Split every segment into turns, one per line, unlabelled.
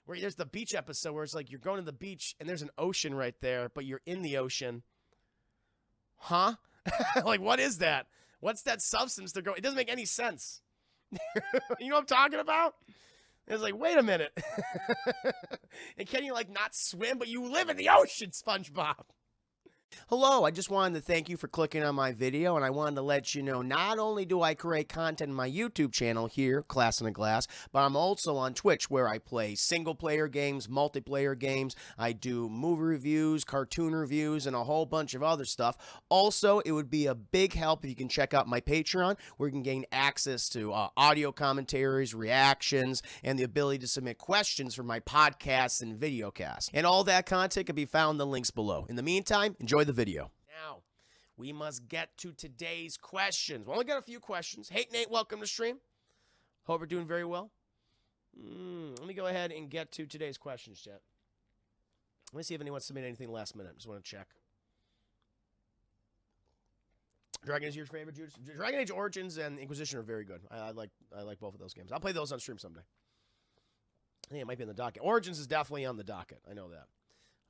where there's the beach episode where it's like you're going to the beach and there's an ocean right there, but you're in the ocean. Huh? Like, what is that? What's that substance they're going? It doesn't make any sense. You know what I'm talking about? It's like, wait a minute. And can you, like, not swim, but you live in the ocean, SpongeBob? Hello, I just wanted to thank you for clicking on my video, and I wanted to let you know not only do I create content in my YouTube channel here, Class in a Glass, but I'm also on Twitch where I play single-player games, multiplayer games, I do movie reviews, cartoon reviews, and a whole bunch of other stuff. Also, it would be a big help if you can check out my Patreon, where you can gain access to audio commentaries, reactions, and the ability to submit questions for my podcasts and videocasts. And all that content can be found in the links below. In the meantime, enjoy the video. Now, we must get to today's questions. We only got a few questions. Hey, Nate, welcome to stream. Hope you're doing very well. Let me go ahead and get to today's questions, chat. Let me see if anyone submitted anything last minute. Just want to check. Dragon Age your favorite, Judas? Dragon Age Origins and Inquisition are very good. I like both of those games. I'll play those on stream someday. I think it might be on the docket. Origins is definitely on the docket. I know that.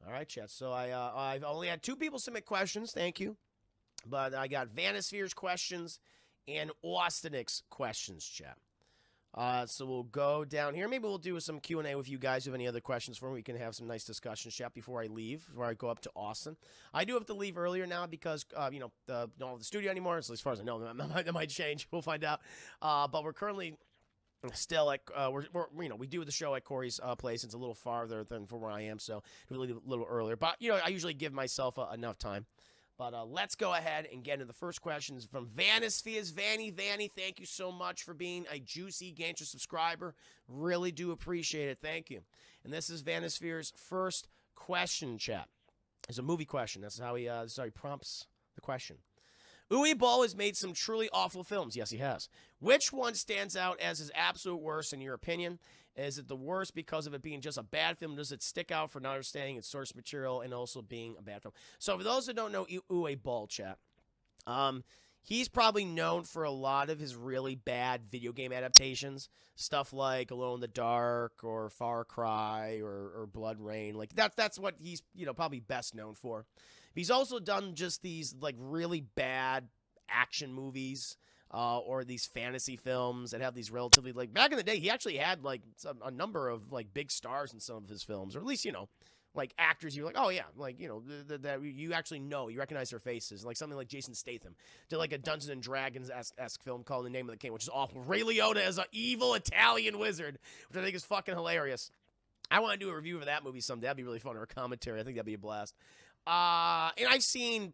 All right, chat. So I've only had 2 people submit questions. Thank you. But I got Vanisphere's questions and Austinix questions, chat. So we'll go down here. Maybe we'll do some Q&A with you guys. If you have any other questions for me, we can have some nice discussions, chat, before I leave, before I go up to Austin. I do have to leave earlier now because, don't have the studio anymore. So as far as I know, that might change. We'll find out. But we're currently still at, we do the show at Corey's place. It's a little farther than from where I am, so really a little earlier. But, I usually give myself enough time. But let's go ahead and get into the first questions from Vanispheres. Vanny, thank you so much for being a juicy Gantry subscriber. Really do appreciate it. Thank you. And this is Vanisphere's first question, chat. It's a movie question. That's how he prompts the question. Uwe Boll has made some truly awful films. Yes, he has. Which one stands out as his absolute worst in your opinion? Is it the worst because of it being just a bad film? Does it stick out for not understanding its source material and also being a bad film? So for those that don't know Uwe Boll, chat, he's probably known for a lot of his really bad video game adaptations. Stuff like Alone in the Dark or Far Cry or Blood Rain. Like that's what he's probably best known for. He's also done just these like really bad action movies or these fantasy films that have these relatively, like, back in the day, he actually had like a number of like big stars in some of his films, or at least like actors you're like, oh yeah, like that you actually know, you recognize their faces, like something like Jason Statham did like a Dungeons and Dragons-esque film called The Name of the King, which is awful. Ray Liotta as an evil Italian wizard, which I think is fucking hilarious. I want to do a review of that movie someday. That'd be really fun, or a commentary. I think that'd be a blast. And I've seen,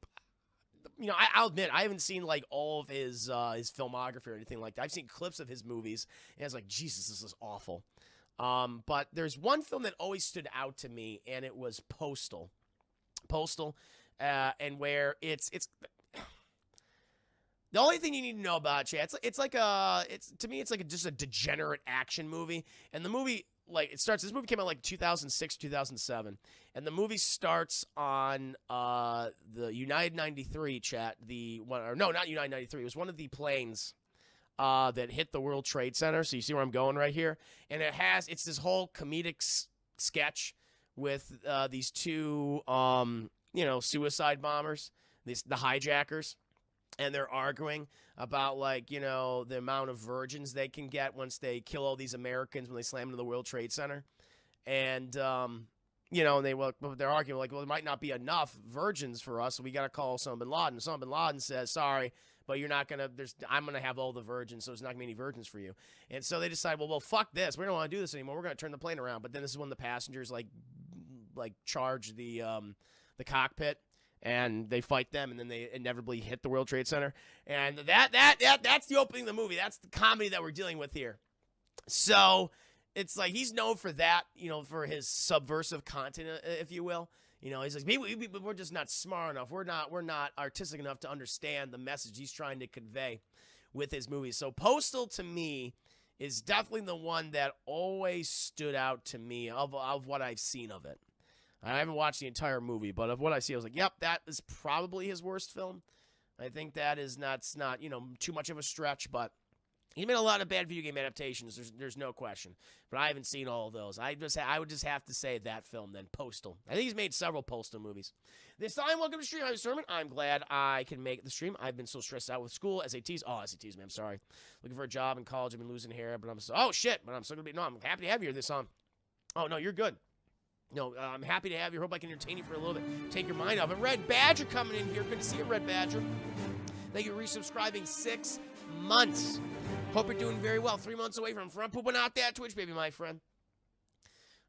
I'll admit, I haven't seen like all of his filmography or anything like that. I've seen clips of his movies, and it's like, Jesus, this is awful. But there's one film that always stood out to me, and it was Postal. And where it's the only thing you need to know about it, it's like just a degenerate action movie, and the movie. Like, this movie came out like 2006, 2007, and the movie starts on the United 93, chat, not United 93, it was one of the planes that hit the World Trade Center, so you see where I'm going right here, and it's this whole comedic sketch with these 2, suicide bombers, the hijackers, and they're arguing about, like, the amount of virgins they can get once they kill all these Americans when they slam into the World Trade Center. And, they're arguing, like, well, there might not be enough virgins for us, so we got to call Osama bin Laden. Osama bin Laden says, sorry, but you're not going to, I'm going to have all the virgins, so there's not going to be any virgins for you. And so they decide, well, fuck this. We don't want to do this anymore. We're going to turn the plane around. But then this is when the passengers, like charge the cockpit. And they fight them, and then they inevitably hit the World Trade Center. And that's the opening of the movie. That's the comedy that we're dealing with here. So it's like he's known for that, for his subversive content, if you will. He's like, we're just not smart enough. We're not artistic enough to understand the message he's trying to convey with his movies. So Postal, to me, is definitely the one that always stood out to me of what I've seen of it. I haven't watched the entire movie, but of what I see, I was like, yep, that is probably his worst film. I think that is not too much of a stretch, but He made a lot of bad video game adaptations. There's no question, but I haven't seen all of those. I would just have to say that film then, Postal. I think he's made several Postal movies. This time, welcome to stream. I'm Sermon. I'm glad I can make the stream. I've been so stressed out with school, SATs. Oh, SATs, man. I'm sorry. Looking for a job in college. I've been losing hair, but I'm so but I'm still gonna be. No, I'm happy to have you here this time. Oh no, you're good. No, I'm happy to have you. Hope I can entertain you for a little bit. Take your mind off it. Red Badger coming in here. Good to see you, Red Badger. Thank you for resubscribing 6 months. Hope you're doing very well. 3 months away from front pooping out that Twitch, baby, my friend.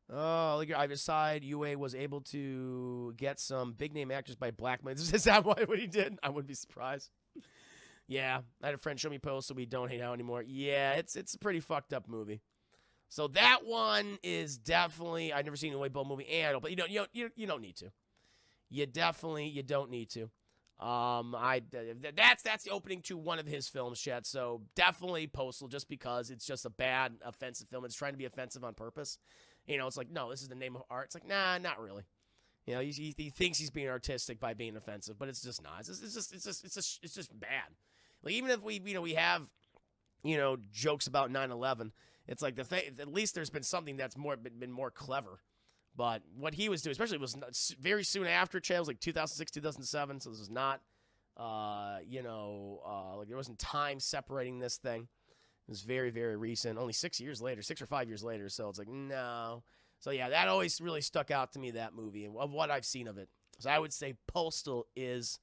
Oh, look, I decided UA was able to get some big-name actors by blackmail. Is that what he did? I wouldn't be surprised. Yeah, I had a friend show me posts, so we don't hang out anymore. Yeah, it's a pretty fucked up movie. So that one is definitely, I've never seen a UA Bowl movie, but you don't need to. You don't need to. That's the opening to one of his films, Chet. So definitely Postal, just because it's just a bad, offensive film. It's trying to be offensive on purpose. It's like, no, this is the name of art. It's like, nah, not really. He thinks he's being artistic by being offensive, but it's just not. It's just bad. Like, even if we have, jokes about 9/11, it's like at least there's been something that's been more clever. But what he was doing, especially, was very soon after, Chad, was like 2006, 2007, so this was not, like there wasn't time separating this thing. It was very, very recent, only 6 years later, 6 or 5 years later, so it's like, no. So, yeah, that always really stuck out to me, that movie, of what I've seen of it. So I would say Postal is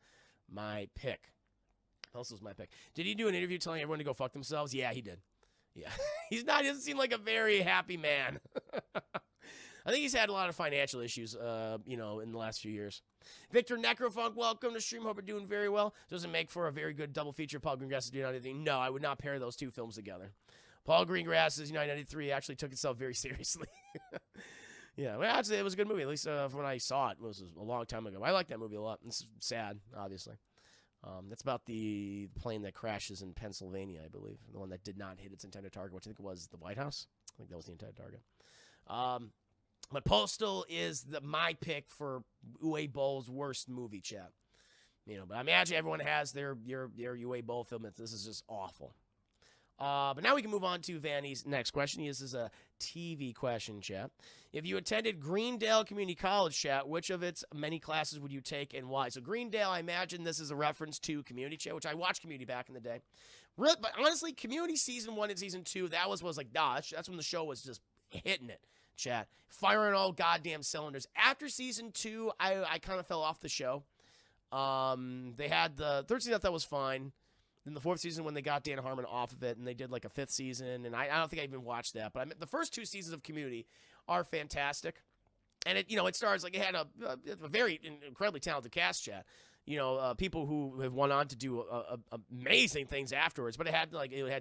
my pick. Postal's my pick. Did he do an interview telling everyone to go fuck themselves? Yeah, he did. Yeah. He doesn't seem like a very happy man. I think he's had a lot of financial issues, in the last few years. Victor Necrofunk, welcome to stream. Hope you're doing very well. Doesn't make for a very good double feature. Paul Greengrass doing anything. No, I would not pair those two films together. Paul Greengrass's 1993 actually took itself very seriously. Yeah, well, actually, it was a good movie. At least from when I saw it, it was a long time ago. I like that movie a lot. It's sad, obviously. That's about the plane that crashes in Pennsylvania, I believe. The one that did not hit its intended target, which I think was the White House. I think that was the intended target. But Postal is my pick for UA Bowl's worst movie, chat. But I imagine everyone has their UA Bowl film. This is just awful. But now we can move on to Vanny's next question. This is a TV question, chat. If you attended Greendale Community College, chat, which of its many classes would you take and why? So Greendale, I imagine this is a reference to Community, chat, which I watched Community back in the day. But honestly, Community Season 1 and Season 2, that was like, that's when the show was just hitting it, chat. Firing all goddamn cylinders. After Season 2, I kind of fell off the show. They had the third season I thought was fine. Then the fourth season when they got Dan Harmon off of it, and they did like a fifth season, and I don't think I even watched that. But the first 2 seasons of Community are fantastic, and it stars like it had a very incredibly talented cast, chat. People who have went on to do amazing things afterwards. But it had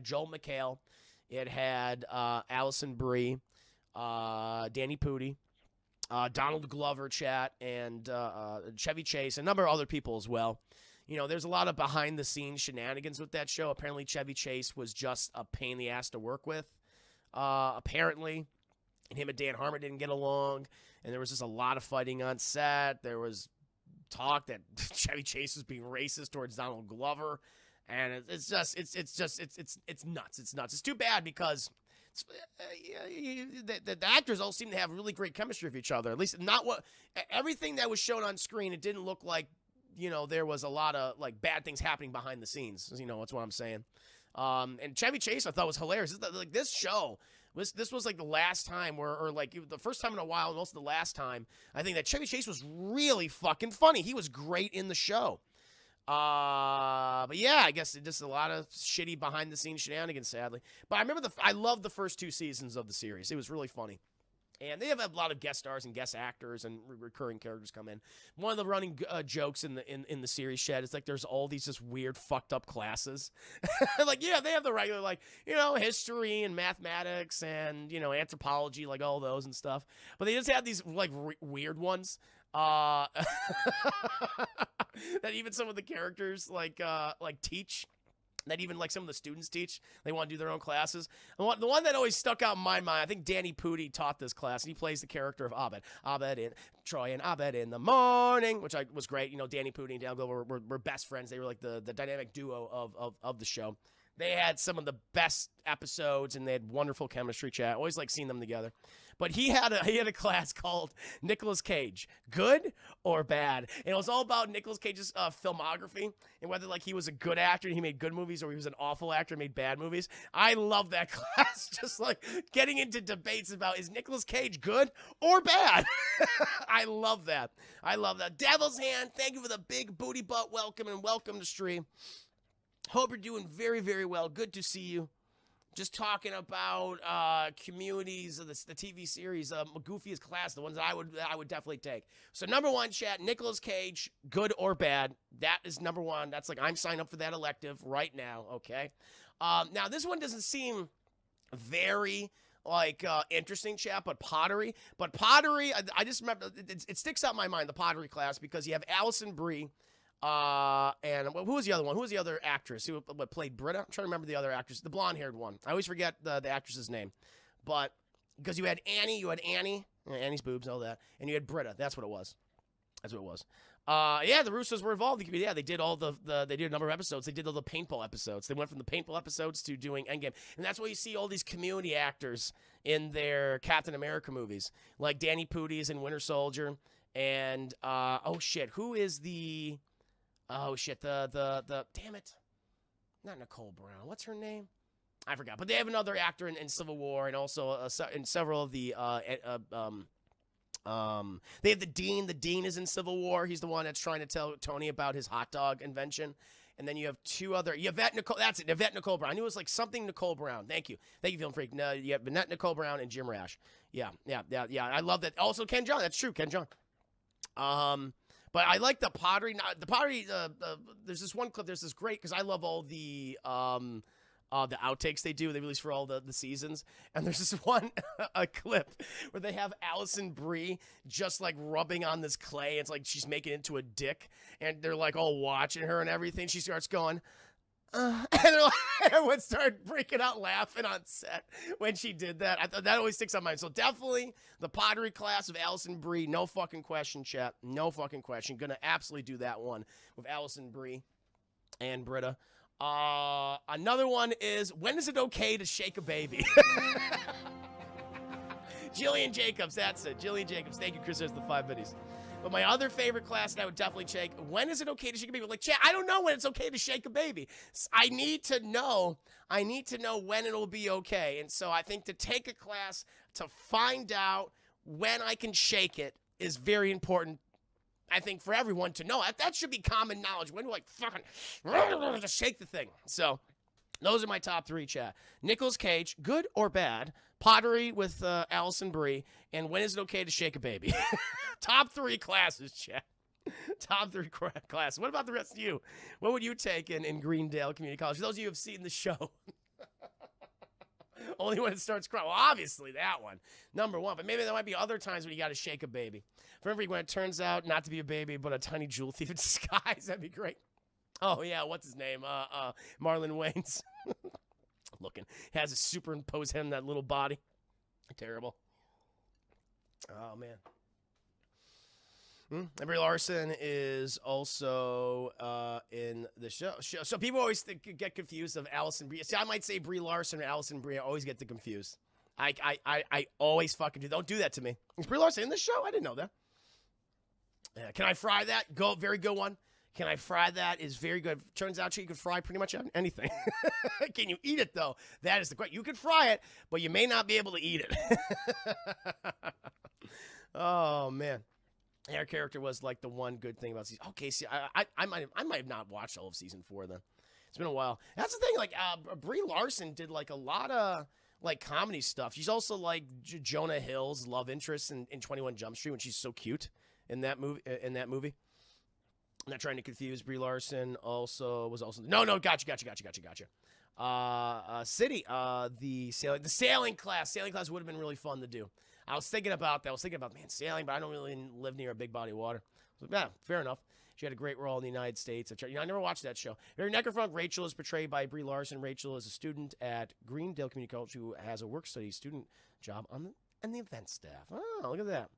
Joel McHale, it had Allison Brie, Danny Pudi, Donald Glover, chat, and Chevy Chase, and a number of other people as well. There's a lot of behind-the-scenes shenanigans with that show. Apparently, Chevy Chase was just a pain in the ass to work with, apparently. And him and Dan Harmon didn't get along, and there was just a lot of fighting on set. There was talk that Chevy Chase was being racist towards Donald Glover, and it's nuts. It's nuts. It's too bad because the actors all seem to have really great chemistry with each other. At least everything that was shown on screen, it didn't look like there was a lot of like bad things happening behind the scenes. That's what I'm saying. And Chevy Chase I thought was hilarious. This show this was like the last time or the first time in a while, most of the last time, I think that Chevy Chase was really fucking funny. He was great in the show. But yeah, I guess just a lot of shitty behind the scenes shenanigans, sadly. But I remember I loved the first 2 seasons of the series. It was really funny. And they have a lot of guest stars and guest actors and recurring characters come in. One of the running jokes in the series, Shed, is like there's all these just weird fucked up classes. Like, yeah, they have the regular, history and mathematics and, anthropology, like all those and stuff. But they just have these, weird ones. That even some of the characters, teach. That even some of the students teach. They want to do their own classes. And the one that always stuck out in my mind, I think Danny Pudi taught this class, and he plays the character of Abed. Troy and Abed in the morning, which was great. Danny Pudi and Dan Glover were best friends. They were like the dynamic duo of the show. They had some of the best episodes, and they had wonderful chemistry. Chat. Always like seeing them together. But he had a class called Nicolas Cage, good or bad, and it was all about Nicolas Cage's filmography and whether like he was a good actor and he made good movies or he was an awful actor and made bad movies. I love that class, just like getting into debates about is Nicolas Cage good or bad. I love that. I love that. Devil's Hand, thank you for the big booty butt welcome and welcome to stream. Hope you're doing very, very well. Good to see you. Just talking about communities of the TV series, Goofiest class, the ones that I would definitely take. So number one, chat, Nicolas Cage, good or bad? That is number one. That's like I'm signing up for that elective right now. Okay. Now this one doesn't seem very like interesting, chat, but pottery. I just remember it sticks out in my mind, the pottery class, because you have Allison Brie. And who was the other one? Who was the other actress who played Britta? I'm trying to remember the other actress, the blonde-haired one. I always forget the actress's name, but because you had Annie, Annie's boobs, all that, and you had Britta. That's what it was. Yeah, the Russos were involved. Yeah, they did all they did a number of episodes. They did all the paintball episodes. They went from the paintball episodes to doing Endgame, and that's why you see all these community actors in their Captain America movies, like Danny Pudi in Winter Soldier, and who is the damn it. Not Nicole Brown. What's her name? I forgot. But they have another actor in Civil War and also in several of the, they have the Dean. The Dean is in Civil War. He's the one that's trying to tell Tony about his hot dog invention. And then you have two other, Yvette Nicole, that's it, Yvette Nicole Brown. I knew it was like something Nicole Brown. Thank you, Film Freak. No, you have Yvette Nicole Brown and Jim Rash. Yeah. I love that. Also, Ken Jeong. That's true, Ken Jeong. But I like the pottery. There's this one clip. There's this great, because I love all the outtakes they do. They release for all the seasons. And there's this one a clip where they have Allison Brie just like rubbing on this clay. It's like she's making it into a dick. And they're like all watching her and everything. She starts going, and they're like, everyone started breaking out laughing on set when she did that. I thought that always sticks on my mind. So definitely the pottery class of Allison Brie. No fucking question, chat. No fucking question. Gonna absolutely do that one with Allison Brie and Britta. Another one is, when is it okay to shake a baby? Jillian Jacobs, that's it. Jillian Jacobs. Thank you, Chris. There's the 5 minutes. But my other favorite class that I would definitely take, when is it okay to shake a baby? Like, chat, I don't know when it's okay to shake a baby. I need to know when it'll be okay. And so I think to take a class to find out when I can shake it is very important, I think, for everyone to know. That should be common knowledge. When do I fucking just shake the thing? So those are my top 3, chat. Nicolas Cage, good or bad? Pottery with Allison Brie, and when is it okay to shake a baby? Top 3 classes, chat. Top 3 classes. What about the rest of you? What would you take in Greendale Community College? For those of you who have seen the show. Only when it starts crying. Well, obviously that one. Number 1. But maybe there might be other times when you got to shake a baby. For every when it turns out not to be a baby, but a tiny jewel thief in disguise. That'd be great. Oh, yeah. What's his name? Marlon Wayans. Looking. Has a superimposed head in that little body. Terrible. Oh, man. Brie Larson is also in the show. So people always get confused of Allison Brie. See, I might say Brie Larson or Allison Brie. I always get confused. I always fucking do. Don't do that to me. Is Brie Larson in the show? I didn't know that. Can I fry that? Very good one. Can I fry that? Is very good. Turns out you can fry pretty much anything. Can you eat it, though? That is the question. You can fry it, but you may not be able to eat it. Oh, man. Her character was like the one good thing about season. Okay, see, I might have not watched all of season 4 then. It's been a while. That's the thing. Like Brie Larson did like a lot of like comedy stuff. She's also like Jonah Hill's love interest in 21 Jump Street when she's so cute in that movie. I'm not trying to confuse. Brie Larson was also gotcha. City, the sailing class. Sailing class would have been really fun to do. I was thinking about that. Man, sailing, but I don't really live near a big body of water. So, yeah, fair enough. She had a great role in the United States. I never watched that show. Very Necrophunk, Rachel is portrayed by Brie Larson. Rachel is a student at Greendale Community College who has a work study student job on the event staff. Oh, look at that.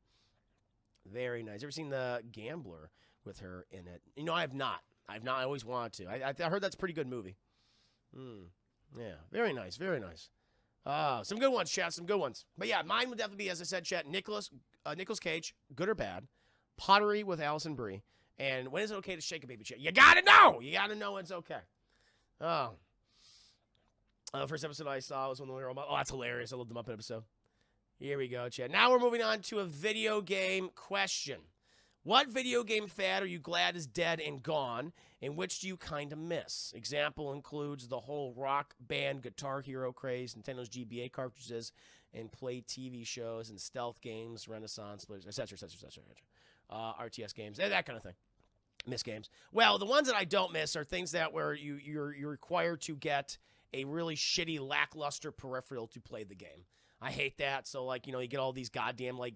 Very nice. Ever seen The Gambler with her in it? I have not. I always wanted to. I heard that's a pretty good movie. Yeah, very nice, very nice. Some good ones, chat, some good ones. But yeah, mine would definitely be, as I said, chat, Nicholas Cage, good or bad, Pottery with Allison Brie, and when is it okay to shake a baby, chat? You gotta know! You gotta know when it's okay. Oh. First episode I saw was when we were all about, oh, that's hilarious. I love the Muppet episode. Here we go, chat. Now we're moving on to a video game question. What video game fad are you glad is dead and gone, and which do you kind of miss? Example includes the whole rock band Guitar Hero craze, Nintendo's GBA cartridges, and play TV shows and stealth games, Renaissance, etc., etc., etc., RTS games, that kind of thing. Miss games. Well, the ones that I don't miss are things that where you're required to get a really shitty, lackluster peripheral to play the game. I hate that. So, like, you know, you get all these goddamn, the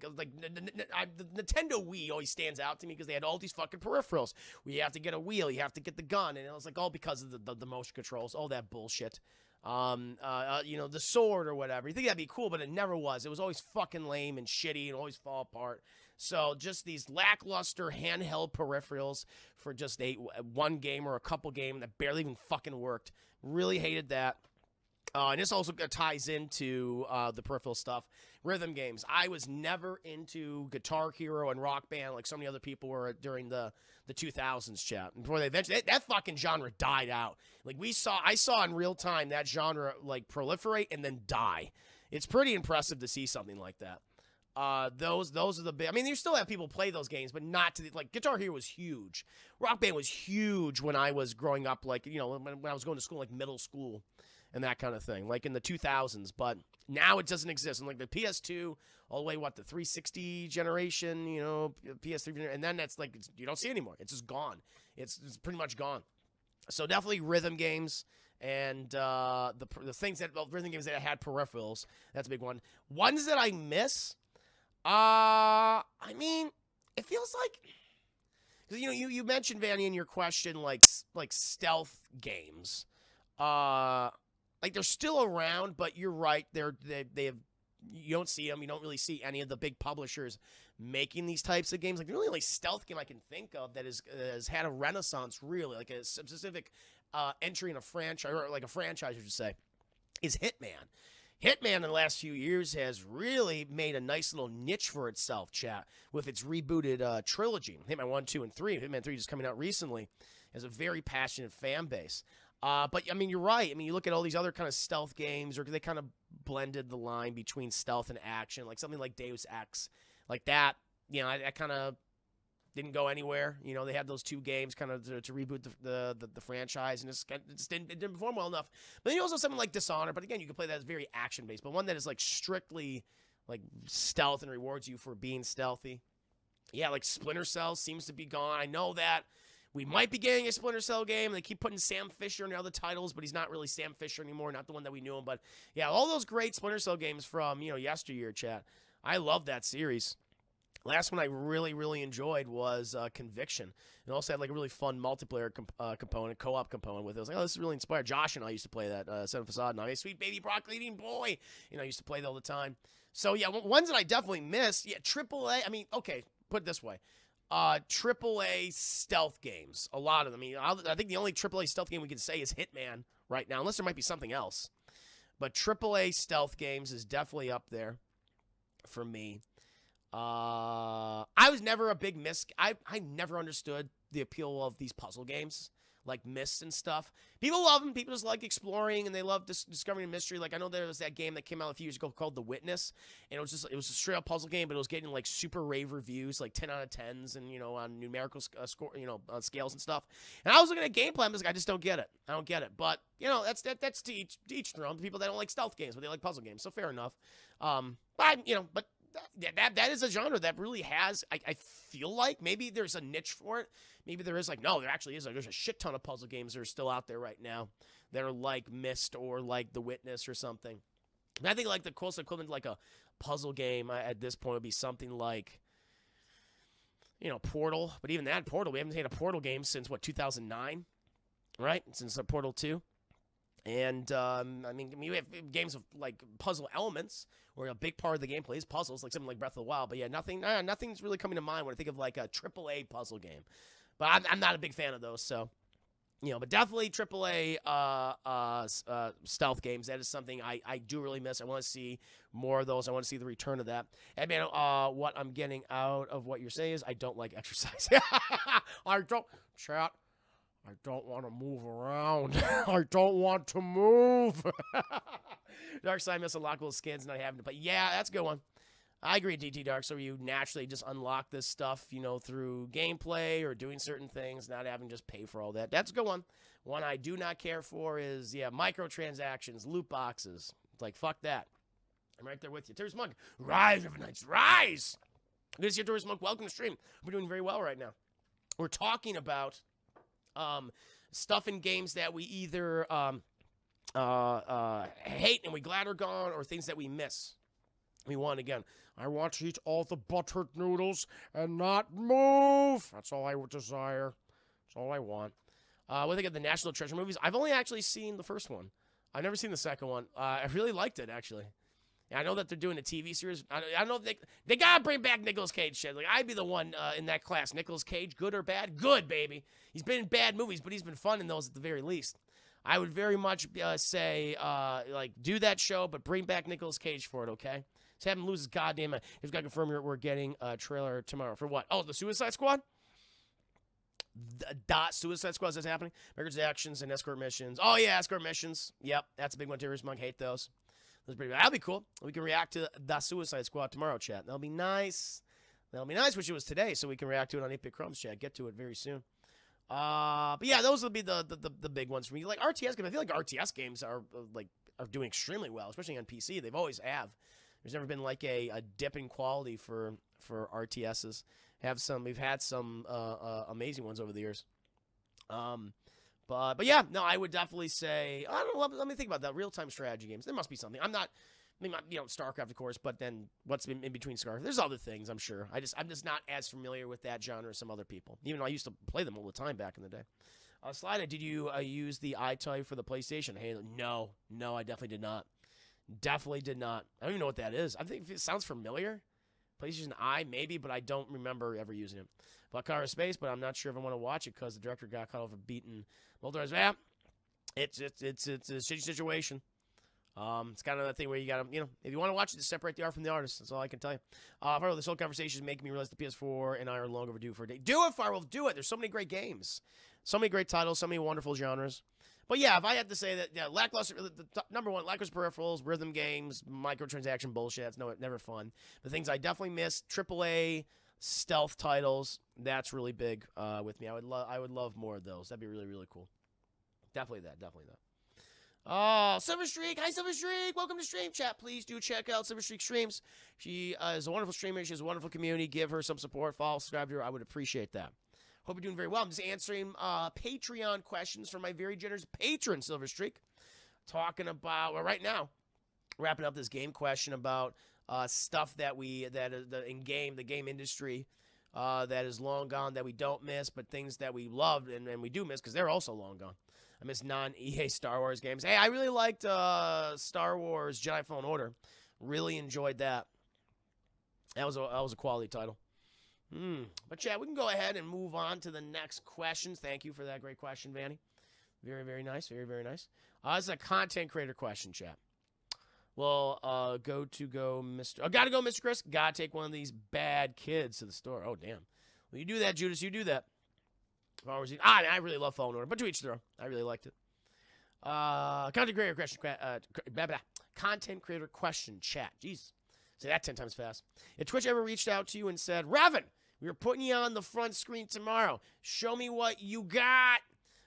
Nintendo Wii always stands out to me because they had all these fucking peripherals where you have to get a wheel, you have to get the gun, and it was like all because of the motion controls, all that bullshit. You know, the sword or whatever. You think that'd be cool, but it never was. It was always fucking lame and shitty and always fall apart. So just these lackluster handheld peripherals for just one game or a couple game that barely even fucking worked. Really hated that. And this also ties into the peripheral stuff. Rhythm games. I was never into Guitar Hero and Rock Band like so many other people were during the 2000s, chat. Before they eventually, that fucking genre died out. Like I saw in real time that genre like proliferate and then die. It's pretty impressive to see something like that. Those are the big. I mean, you still have people play those games, but not to like Guitar Hero was huge. Rock Band was huge when I was growing up. Like, you know, when I was going to school, like middle school. And that kind of thing, like in the 2000s. But now it doesn't exist. And like the PS2, all the way, the 360 generation, you know, PS3, and then that's like, you don't see it anymore. It's just gone. It's pretty much gone. So definitely rhythm games and the things that, rhythm games that had peripherals. That's a big one. Ones that I miss, I mean, it feels like, because, you know, you mentioned, Vanny, in your question, like stealth games. Like, they're still around, but you're right. They have, you don't see them. You don't really see any of the big publishers making these types of games. Like, the only stealth game I can think of that has had a renaissance, really, like a specific entry in a franchise, or like a franchise, I should say, is Hitman. Hitman in the last few years has really made a nice little niche for itself, chat, with its rebooted trilogy. Hitman 1, 2, and 3. Hitman 3 just coming out recently. Has a very passionate fan base. But, I mean, you're right. I mean, you look at all these other kind of stealth games, or they kind of blended the line between stealth and action, like something like Deus Ex. Like that, you know, that kind of didn't go anywhere. You know, they had those two games kind of to reboot the franchise, and it didn't perform well enough. But then you also have something like Dishonored, but again, you can play that as very action-based. But one that is, like, strictly, like, stealth and rewards you for being stealthy. Yeah, like Splinter Cell seems to be gone. I know that. We might be getting a Splinter Cell game. They keep putting Sam Fisher in the other titles, but he's not really Sam Fisher anymore, not the one that we knew him. But, yeah, all those great Splinter Cell games from, you know, yesteryear, chat. I love that series. Last one I really, really enjoyed was Conviction. It also had, like, a really fun multiplayer component, co-op component with it. I was like, oh, this is really inspired. Josh and I used to play that, Seven Facade. And I, sweet baby broccoli eating boy. You know, I used to play that all the time. So, yeah, ones that I definitely missed. Yeah, AAA. I mean, okay, put it this way. AAA stealth games. A lot of them. I mean, I think the only AAA stealth game we can say is Hitman right now, unless there might be something else. But AAA stealth games is definitely up there for me. I was never a big Myst. I never understood the appeal of these puzzle games, like Myst and stuff. People love them. People just like exploring, and they love discovering a mystery. Like, I know there was that game that came out a few years ago called The Witness, and it was a straight up puzzle game, but it was getting like super rave reviews, like 10 out of 10s, and, you know, on numerical score, you know, scales and stuff. And I was looking at gameplay, I'm just like, I just don't get it. I don't get it. But, you know, that's to each their own. People that don't like stealth games, but they like puzzle games, so fair enough. But that is a genre that really has, I feel like, maybe there's a niche for it. Maybe there is, like, no, there actually is. There's a shit ton of puzzle games that are still out there right now that are like Myst or like The Witness or something. And I think, like, the closest equivalent to, like, a puzzle game at this point would be something like, you know, Portal. But even that, Portal, we haven't had a Portal game since, 2009? Right? Since Portal 2. And, I mean, we have games of, like, puzzle elements where a big part of the gameplay is puzzles, like something like Breath of the Wild. But, yeah, nothing's really coming to mind when I think of, like, a AAA puzzle game. But I'm not a big fan of those, so. But definitely AAA stealth games. That is something I do really miss. I want to see more of those. I want to see the return of that. And man, what I'm getting out of what you're saying is I don't like exercise. I don't want to move around. I don't want to move. Dark Side miss unlockable skins, not having to play. Yeah, that's a good one. I agree, DT Dark. So you naturally just unlock this stuff, through gameplay or doing certain things, not having to just pay for all that. That's a good one. One I do not care for is, microtransactions, loot boxes. It's like, fuck that. I'm right there with you. Terry Smoke, rise, Evernights, rise! Good to see you, Terry Smoke. Welcome to stream. We're doing very well right now. We're talking about stuff in games that we either hate and we glad are gone, or things that we miss. We want again. I want to eat all the buttered noodles and not move. That's all I would desire. That's all I want. What do you think of the National Treasure movies? I've only actually seen the first one. I've never seen the second one. I really liked it, actually. I know that they're doing a TV series. I know they gotta bring back Nicolas Cage. Shit. Like, I'd be the one in that class. Nicolas Cage, good or bad? Good, baby. He's been in bad movies, but he's been fun in those at the very least. I would very much say, do that show, but bring back Nicolas Cage for it, okay? Just have him lose his goddamn mind. He's got to confirm we're getting a trailer tomorrow. For what? Oh, the Suicide Squad? Suicide Squad, that's happening? Records, actions, and escort missions. Oh, yeah, escort missions. Yep, that's a big one. Terrorist Monk, hate those. That'll be cool. We can react to the Suicide Squad tomorrow, chat. That'll be nice. Wish it was today so we can react to it on 8-Bit Chrome's chat. Get to it very soon. But yeah, those will be the big ones for me. Like RTS games, I feel like RTS games are doing extremely well, especially on PC. They've always have. There's never been like a dip in quality for RTSs. We've had some amazing ones over the years. But yeah, no, I would definitely say, I don't know, let me think about that. Real-time strategy games. There must be something. I'm not, StarCraft, of course, but then what's in between StarCraft? There's other things, I'm sure. I'm just not as familiar with that genre as some other people, even though I used to play them all the time back in the day. Slider, did you use the iToy for the PlayStation? Hey, no, I definitely did not. Definitely did not. I don't even know what that is. I think it sounds familiar. PlayStation Eye, maybe, but I don't remember ever using it. Black Car Space, but I'm not sure if I want to watch it because the director got caught over beating Mulder. Yeah, it's a shitty situation. It's kind of that thing where you got to, if you want to watch it, just separate the art from the artist. That's all I can tell you. Farwell, this whole conversation is making me realize the PS4 and I are long overdue for a day. Do it, Farwell. Do it. There's so many great games. So many great titles. So many wonderful genres. But yeah, if I had to say that, lackluster, number one, lackluster peripherals, rhythm games, microtransaction bullshit. That's never fun. The things I definitely miss, AAA stealth titles. That's really big with me. I would love more of those. That'd be really, really cool. Definitely that. Oh, Silver Streak. Hi, Silver Streak. Welcome to Stream Chat. Please do check out Silver Streak Streams. She is a wonderful streamer. She has a wonderful community. Give her some support. Follow, subscribe to her. I would appreciate that. Hope you're doing very well. I'm just answering Patreon questions from my very generous patron, Silver Streak. Talking about, right now, wrapping up this game question about stuff that in the game industry that is long gone, that we don't miss, but things that we loved and we do miss because they're also long gone. I miss non-EA Star Wars games. Hey, I really liked Star Wars Jedi Fallen Order. Really enjoyed that. That was a quality title. But yeah, we can go ahead and move on to the next questions. Thank you for that great question, Vanny. Very, very nice. Very, very nice. This is a content creator question, chat. Well, Mr. Oh, gotta go, Mr. Chris. Gotta take one of these bad kids to the store. Oh, damn. Well, you do that, Judas. You do that. I really love Fallen Order, but to each their own. I really liked it. Content creator question. Content creator question, chat. Jeez. Say that 10 times fast. If Twitch ever reached out to you and said, Revan, we're putting you on the front screen tomorrow. Show me what you got.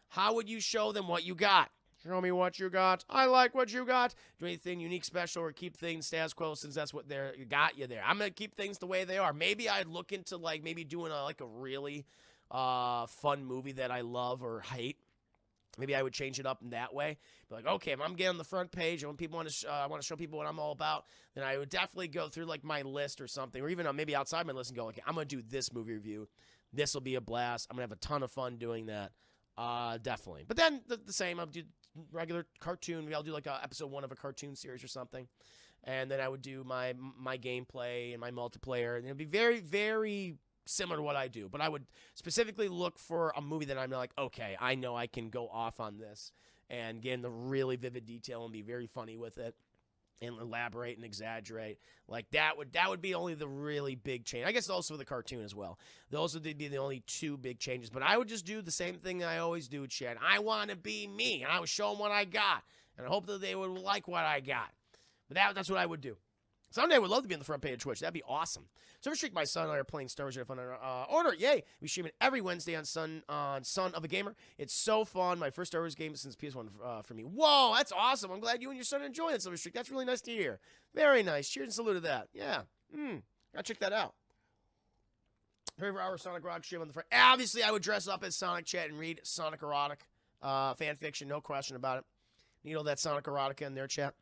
How would you show them what you got? Show me what you got. I like what you got. Do anything unique, special, or keep things status quo since that's what they got you there. I'm going to keep things the way they are. Maybe I'd look into maybe doing a really fun movie that I love or hate. Maybe I would change it up in that way. Be like, okay, if I'm getting on the front page and when people want to show people what I'm all about, then I would definitely go through my list or something, or even maybe outside my list and go, okay, I'm going to do this movie review. This will be a blast. I'm going to have a ton of fun doing that. Definitely. But then the same, I'll do regular cartoon. Maybe I'll do episode 1 of a cartoon series or something. And then I would do my gameplay and my multiplayer. And it'd be very, very similar to what I do. But I would specifically look for a movie that I'm like, okay, I know I can go off on this and get into really vivid detail and be very funny with it and elaborate and exaggerate. Like that would be only the really big change. I guess also the cartoon as well. Those would be the only two big changes. But I would just do the same thing I always do, Chad. I want to be me, and I would show them what I got, and I hope that they would like what I got. But that's what I would do. Someday I would love to be on the front page of Twitch. That'd be awesome. Server Streak, my son and I are playing Star Wars Jedi Fun Order. Yay! We stream it every Wednesday on Son of a Gamer. It's so fun. My first Star Wars game since PS1 for me. Whoa, that's awesome. I'm glad you and your son enjoy it, Server Streak. That's really nice to hear. Very nice. Cheers and salute to that. Yeah. Gotta check that out. Favorite hour Sonic Rock stream on the front. Obviously, I would dress up as Sonic Chat and read Sonic Erotic fan fiction. No question about it. Need all that Sonic Erotica in their chat.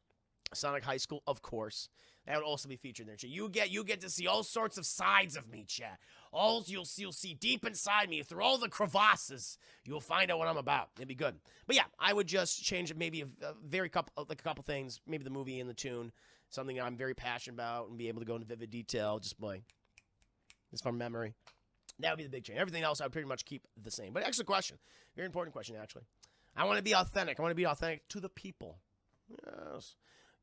Sonic High School, of course. That would also be featured in there, chat. You get to see all sorts of sides of me, chat. You'll see deep inside me through all the crevasses. You'll find out what I'm about. It'd be good. But yeah, I would just change maybe a couple things, maybe the movie and the tune, something I'm very passionate about, and be able to go into vivid detail, just from memory. That would be the big change. Everything else I would pretty much keep the same. But excellent question, very important question actually. I want to be authentic. I want to be authentic to the people. Yes.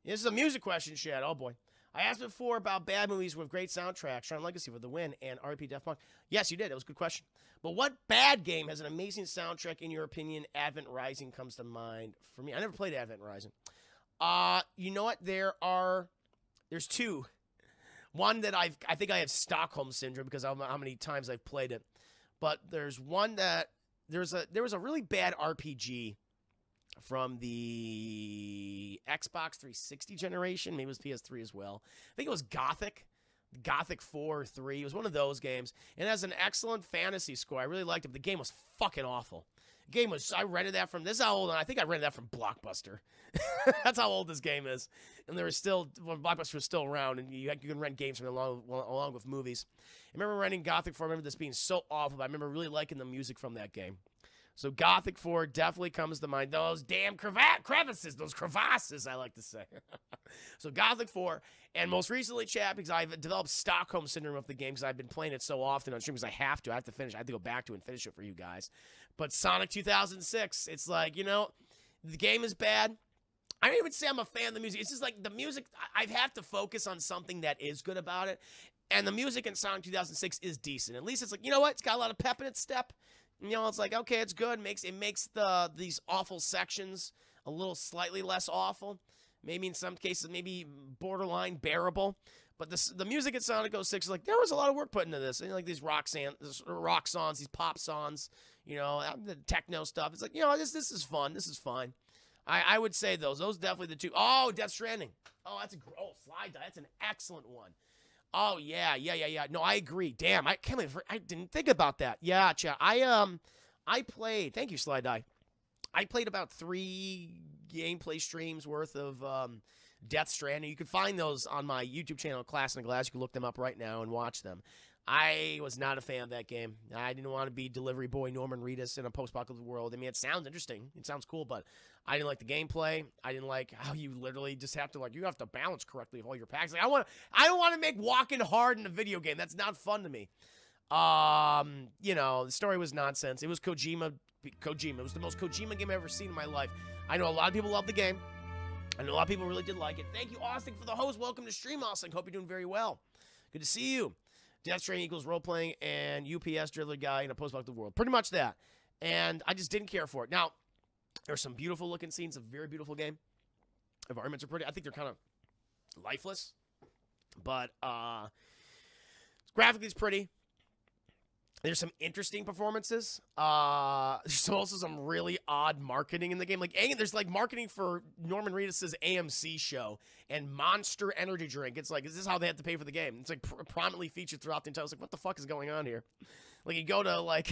This is a music question, Chad. Oh, boy. I asked before about bad movies with great soundtracks, Shrine Legacy for the win, and RP Def Punk. Yes, you did. That was a good question. But what bad game has an amazing soundtrack, in your opinion? Advent Rising comes to mind for me. I never played Advent Rising. You know what? There's two. One that I think I have Stockholm Syndrome because of how many times I've played it. But there's one that, there was a really bad RPG from the Xbox 360 generation. Maybe it was PS3 as well. I think it was Gothic 4 or 3. It was one of those games. And it has an excellent fantasy score. I really liked it. But the game was fucking awful. The game was, I rented that from, this is how old, I think I rented that from Blockbuster. That's how old this game is. And there was still, when Blockbuster was still around, and you can rent games from it along with movies. I remember renting Gothic 4. I remember this being so awful, but I remember really liking the music from that game. So Gothic 4 definitely comes to mind. Those damn crevices, those crevasses, I like to say. So Gothic 4, and most recently, chat, because I've developed Stockholm Syndrome of the game because I've been playing it so often on stream because I have to finish. I have to go back to it and finish it for you guys. But Sonic 2006, it's like, the game is bad. I don't even say I'm a fan of the music. It's just like the music, I have to focus on something that is good about it. And the music in Sonic 2006 is decent. At least it's like, you know what? It's got a lot of pep in its step. It's like, okay, it's good. It makes these awful sections a little slightly less awful. Maybe in some cases, maybe borderline bearable. But the music at Sonic 06 is like, there was a lot of work put into this. And like these rock songs, these pop songs, the techno stuff. It's like, this is fun. This is fine. I would say those definitely the two. Oh, Death Stranding. Oh, Slide Die. That's an excellent one. Oh, yeah. No, I agree. Damn, I can't believe I didn't think about that. Yeah, chat. I played, thank you, Slide Die. I played about 3 gameplay streams worth of Death Stranding. You can find those on my YouTube channel, Class in a Glass. You can look them up right now and watch them. I was not a fan of that game. I didn't want to be delivery boy Norman Reedus in a post-apocalyptic world. I mean, it sounds interesting. It sounds cool, but I didn't like the gameplay. I didn't like how you literally just have to, you have to balance correctly with all your packs. Like, I don't want to make walking hard in a video game. That's not fun to me. The story was nonsense. It was Kojima. It was the most Kojima game I've ever seen in my life. I know a lot of people love the game. I know a lot of people really did like it. Thank you, Austin, for the host. Welcome to stream, Austin. Hope you're doing very well. Good to see you. Death Stranding equals role-playing and UPS dribbler guy in a post-apocalyptic world. Pretty much that. And I just didn't care for it. Now, there's some beautiful-looking scenes. A very beautiful game. Environments are pretty. I think they're kind of lifeless. But graphically, it's pretty. There's some interesting performances. There's also some really odd marketing in the game. There's marketing for Norman Reedus' AMC show and Monster Energy Drink. It's like, is this how they have to pay for the game? It's like prominently featured throughout the entire. It's like, what the fuck is going on here? Like, you go to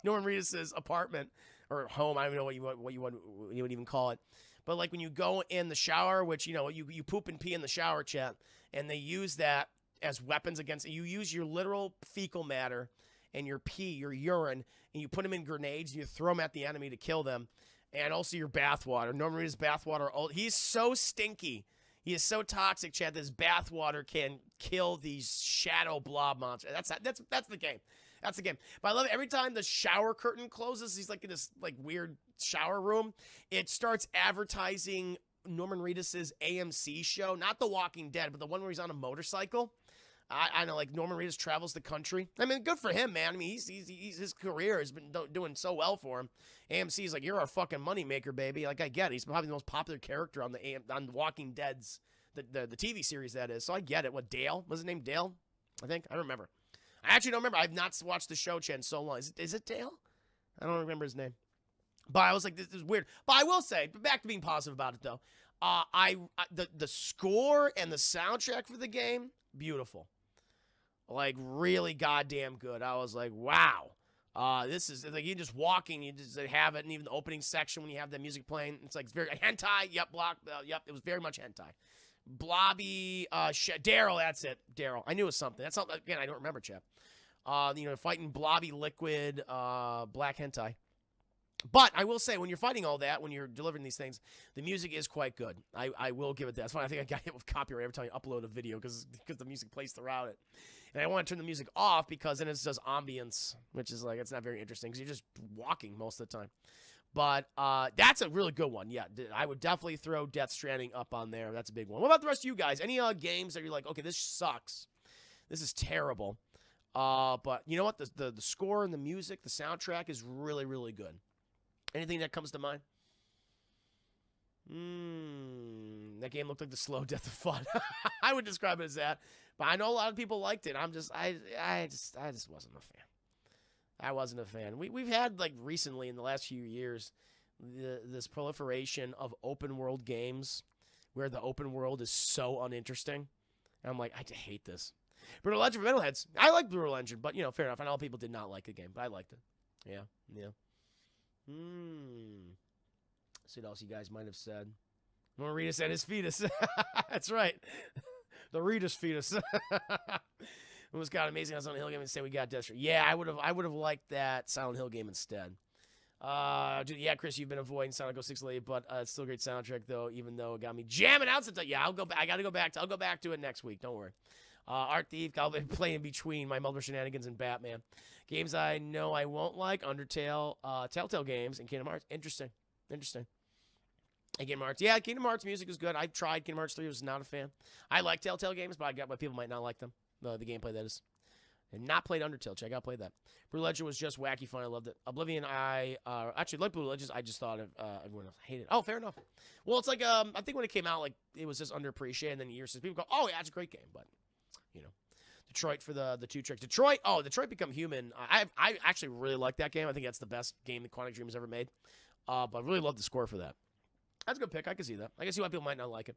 Norman Reedus' apartment or home. I don't know what you would even call it. But when you go in the shower, which you poop and pee in the shower, chat, and they use that as weapons against. You use your literal fecal matter and your pee, your urine, and you put them in grenades, and you throw them at the enemy to kill them, and also your bathwater. Norman Reedus' bathwater, he's so stinky. He is so toxic, Chad, that his bathwater can kill these shadow blob monsters. That's the game. That's the game. But I love it. Every time the shower curtain closes, he's like in this like weird shower room. It starts advertising Norman Reedus's AMC show, not The Walking Dead, but the one where he's on a motorcycle. I know, like Norman Reedus travels the country. I mean, good for him, man. I mean, his career has been doing so well for him. AMC's like, you're our fucking moneymaker, baby. Like, I get it. He's probably the most popular character on the Walking Dead's the TV series, that is. So I get it. What, Dale? Was his name Dale? I think. I remember. I actually don't remember. I've not watched the show, Chen, so long. Is it Dale? I don't remember his name. But I was like, this is weird. But I will say, back to being positive about it, though. The score and the soundtrack for the game, beautiful. Like, really goddamn good. I was like, wow. This is, like, you're just walking, you just have it, and even the opening section when you have that music playing, it's like, it's very, hentai, yep, it was very much hentai. Blobby, Daryl, that's it, Daryl. I knew it was something. That's something, again, I don't remember, chap. Fighting blobby liquid, black hentai. But I will say, when you're fighting all that, when you're delivering these things, the music is quite good. I will give it that. That's why I think I got hit with copyright every time you upload a video, because the music plays throughout it. And I want to turn the music off because then it does ambience, which is like, it's not very interesting because you're just walking most of the time. But that's a really good one. Yeah, I would definitely throw Death Stranding up on there. That's a big one. What about the rest of you guys? Any games that you're like, okay, this sucks. This is terrible. But you know what? The score and the music, the soundtrack is really, really good. Anything that comes to mind? That game looked like the slow death of fun. I would describe it as that. But I know a lot of people liked it. I just wasn't a fan. I wasn't a fan. We've had, like, recently in the last few years, this proliferation of open world games where the open world is so uninteresting. And I'm like, I hate this. Brutal Legend for Metalheads. I like Brutal Legend, but, fair enough. I know people did not like the game, but I liked it. Yeah. See what else you guys might have said. Norman Reedus and his fetus. That's right. The Reedus fetus. It was kind of amazing how Silent Hill game and say we got Death Stranding. Yeah, I would have liked that Silent Hill game instead. Yeah, Chris, you've been avoiding Sonic 06 lately, but it's still a great soundtrack though, even though it got me jamming out sometimes. Yeah, I'll go back. I'll go back to it next week. Don't worry. Art Thief, I'll play in between my Mulder Shenanigans and Batman. Games I know I won't like, Undertale, Telltale games, and Kingdom Hearts. Interesting. And Kingdom Hearts. Yeah, Kingdom Hearts music is good. I've tried Kingdom Hearts 3, was not a fan. I like Telltale games, but I got why people might not like them. The gameplay, that is. And not played Undertale. Check out, played that. Brutal Legend was just wacky fun. I loved it. Oblivion, I actually like Brutal Legends. I just thought everyone else hated it. Oh, fair enough. Well, it's like, I think when it came out, like, it was just underappreciated, and then years since people go, oh, yeah, it's a great game, but, Detroit for the 2 tricks. Detroit Become Human. I actually really like that game. I think that's the best game that Quantic Dream has ever made. But I really love the score for that. That's a good pick. I can see that. I can see why people might not like it.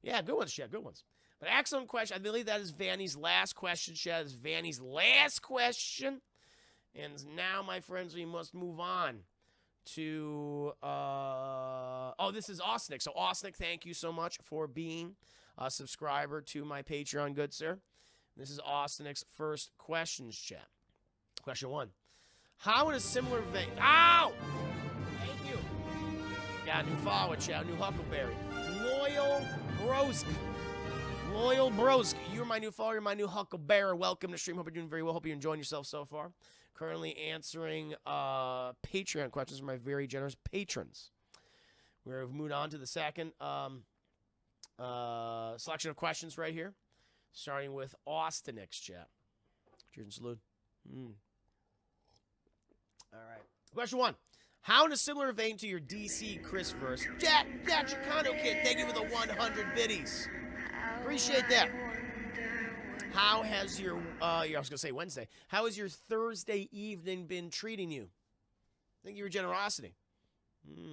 Yeah, good ones, Chad. Good ones. But excellent question. I believe that is Vanny's last question, Chad. Is Vanny's last question. And now, my friends, we must move on to... this is Osnick. So, Osnick, thank you so much for being a subscriber to my Patreon, good sir. This is Austin's first questions, chat. Question 1. How in a similar vein... Ow! Thank you. Got a new follower, chat. New Huckleberry. Loyal Brosk. You're my new follower. You're my new Huckleberry. Welcome to stream. Hope you're doing very well. Hope you're enjoying yourself so far. Currently answering Patreon questions from my very generous patrons. We've moved on to the second selection of questions right here. Starting with Austinix, chat. Cheers and salute. All right. Question 1. How in a similar vein to your DC Chris verse, Jack Chicano Kid, thank you for the 100 biddies. Appreciate that. How has your, I was going to say Wednesday, how has your Thursday evening been treating you? Thank you for your generosity.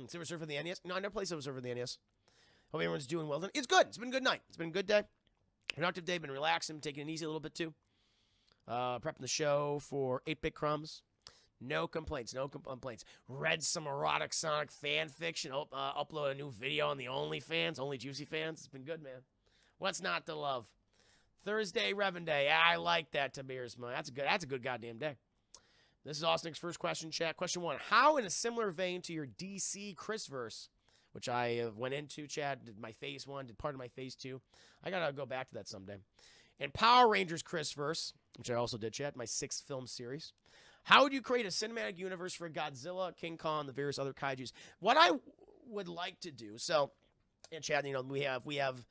Silver Surfer for the NES? No, I never played Silver Surfer for the NES. Hope everyone's doing well. It's good. It's been a good night. It's been a good day. Productive day, been relaxing, taking it easy a little bit too. Prepping the show for 8-Bit Crumbs. No complaints, no complaints. Read some erotic Sonic fan fiction. Upload a new video on the OnlyFans, Only Juicy Fans. It's been good, man. What's not to love? Thursday, Revan Day. I like that, Tabir's man. That's a good goddamn day. This is Austin's first question, chat. Question 1. How in a similar vein to your DC Chris verse, which I went into, chat, did my phase 1, did part of my phase 2. I got to go back to that someday. And Power Rangers Chrisverse, which I also did, chat, my 6th film series. How would you create a cinematic universe for Godzilla, King Kong, the various other kaijus? What I would like to do, so, and chat, we have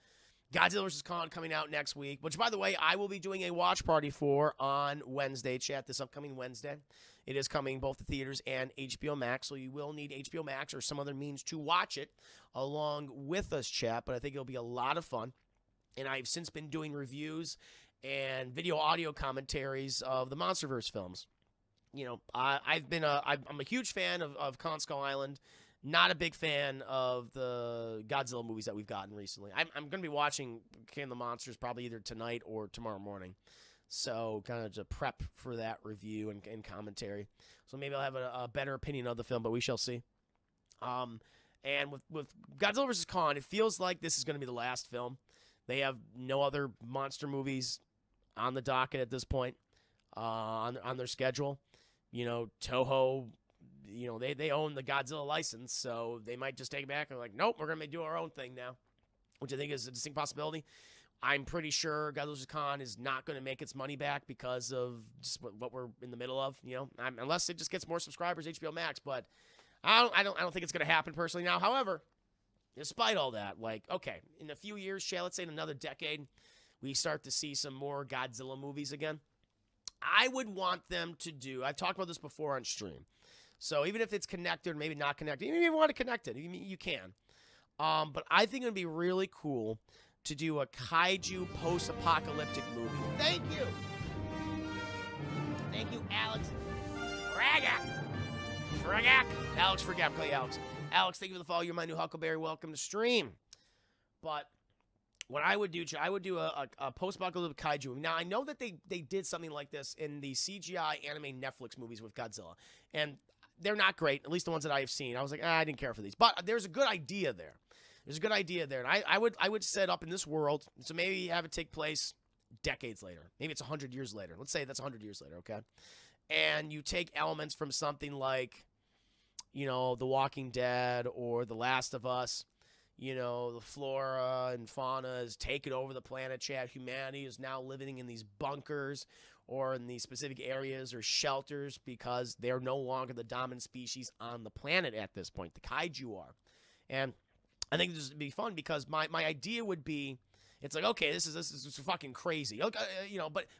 Godzilla vs. Kong coming out next week, which, by the way, I will be doing a watch party for on Wednesday, chat, this upcoming Wednesday. It is coming both to theaters and HBO Max, so you will need HBO Max or some other means to watch it along with us, chat, but I think it'll be a lot of fun. And I've since been doing reviews and video audio commentaries of the MonsterVerse films. I'm a huge fan of Kong Skull Island. Not a big fan of the Godzilla movies that we've gotten recently. I'm going to be watching King of the Monsters probably either tonight or tomorrow morning. So kind of to prep for that review and commentary. So maybe I'll have a better opinion of the film, but we shall see. And with Godzilla vs. Kong, it feels like this is going to be the last film. They have no other monster movies on the docket at this point on their schedule. Toho, they own the Godzilla license, so they might just take it back and like, nope, we're going to do our own thing now, which I think is a distinct possibility. I'm pretty sure Godzilla vs. Kong is not going to make its money back because of just what we're in the middle of, unless it just gets more subscribers, HBO Max. But I don't think it's going to happen personally. Now, however, despite all that, okay, in a few years, let's say in another decade, we start to see some more Godzilla movies again. I would want them to do, I've talked about this before on stream, so even if it's connected or maybe not connected, even if you want to connect it, you can. But I think it would be really cool to do a kaiju post-apocalyptic movie. Thank you, Alex Fragak. Alex Fragak, call you Alex. Alex, thank you for the follow. You're my new Huckleberry. Welcome to stream. But what I would do, I would do a post-apocalyptic kaiju. Now, I know that they did something like this in the CGI anime Netflix movies with Godzilla. And they're not great, at least the ones that I have seen. I was like, I didn't care for these. But there's a good idea there. And I would set up in this world, so maybe have it take place decades later. Maybe it's 100 years later. Let's say that's 100 years later, okay? And you take elements from something like, The Walking Dead or The Last of Us. The flora and fauna is taking over the planet, chat. Humanity is now living in these bunkers or in these specific areas or shelters because they're no longer the dominant species on the planet at this point. The kaiju are. And I think this would be fun because my idea would be, it's like, okay, this is fucking crazy, but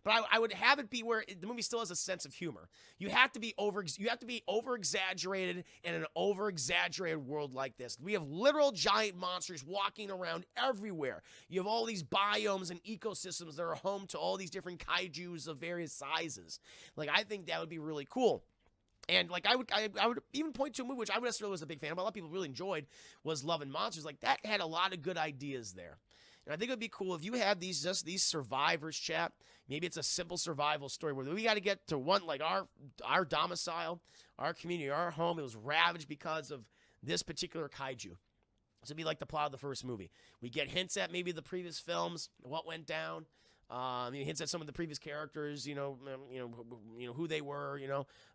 I would have it be where the movie still has a sense of humor. You have to be over exaggerated in an over exaggerated world like this. We have literal giant monsters walking around everywhere. You have all these biomes and ecosystems that are home to all these different kaijus of various sizes. I think that would be really cool. And I would even point to a movie which I necessarily was a big fan of, but a lot of people really enjoyed, was Love and Monsters. That had a lot of good ideas there. And I think it would be cool if you had these survivors, chat. Maybe it's a simple survival story where we got to get to one, our domicile, our community, our home. It was ravaged because of this particular kaiju. So it'd be like the plot of the first movie. We get hints at maybe the previous films, what went down. Hints at some of the previous characters, who they were,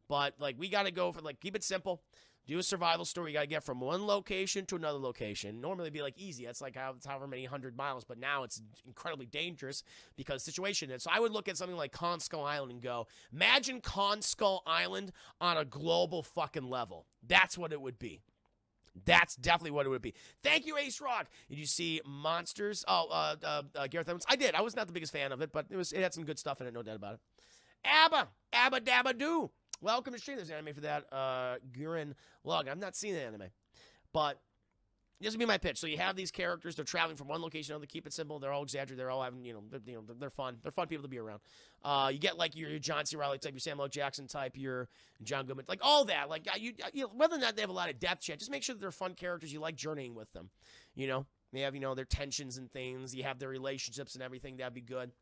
But we got to go for keep it simple. Do a survival story. You got to get from one location to another location. Normally it'd be easy. It's however many 100 miles, but now it's incredibly dangerous because of the situation. And so I would look at something like Kong Skull Island and go, imagine Kong Skull Island on a global fucking level. That's what it would be. That's definitely what it would be. Thank you, Ace Rock. Did you see Monsters? Gareth Evans. I did. I was not the biggest fan of it, but it had some good stuff in it, no doubt about it. Abba Dabba Doo. Welcome to stream. There's an anime for that. Gurren Lug. I've not seen the anime, but this would be my pitch. So you have these characters. They're traveling from one location to another. Keep it simple. They're all exaggerated. They're all having, they're fun. They're fun people to be around. You get your John C. Reilly type, your Samuel L. Jackson type, your John Goodman, all that. Whether or not they have a lot of depth, chat, just make sure that they're fun characters. You like journeying with them. They have their tensions and things. You have their relationships and everything. That'd be good.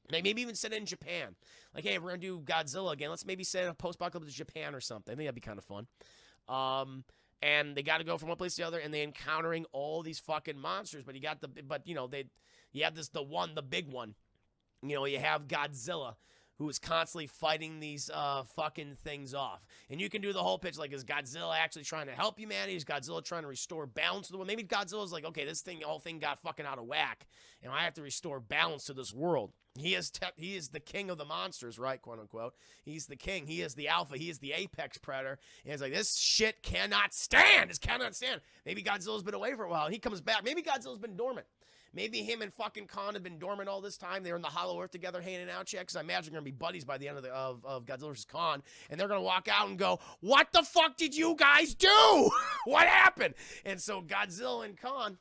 Maybe even set it in Japan. Hey, if we're going to do Godzilla again, let's maybe set it in a post-apocalyptic Japan or something. I think that'd be kind of fun. And they got to go from one place to the other, and they're encountering all these fucking monsters. But you have the big one. You have Godzilla, who is constantly fighting these fucking things off. And you can do the whole pitch like, is Godzilla actually trying to help humanity? Is Godzilla trying to restore balance to the world? Maybe Godzilla's like, okay, the whole thing got fucking out of whack, and I have to restore balance to this world. He is the king of the monsters, right, quote unquote. He's the king. He is the alpha. He is the apex predator. And it's like, this shit cannot stand. This cannot stand. Maybe Godzilla's been away for a while. He comes back. Maybe Godzilla's been dormant. Maybe him and fucking Khan have been dormant all this time. They're in the Hollow Earth together, hanging out, chat. Because I imagine they're gonna be buddies by the end of Godzilla vs. Khan, and they're gonna walk out and go, "What the fuck did you guys do? What happened?" And so Godzilla and Khan,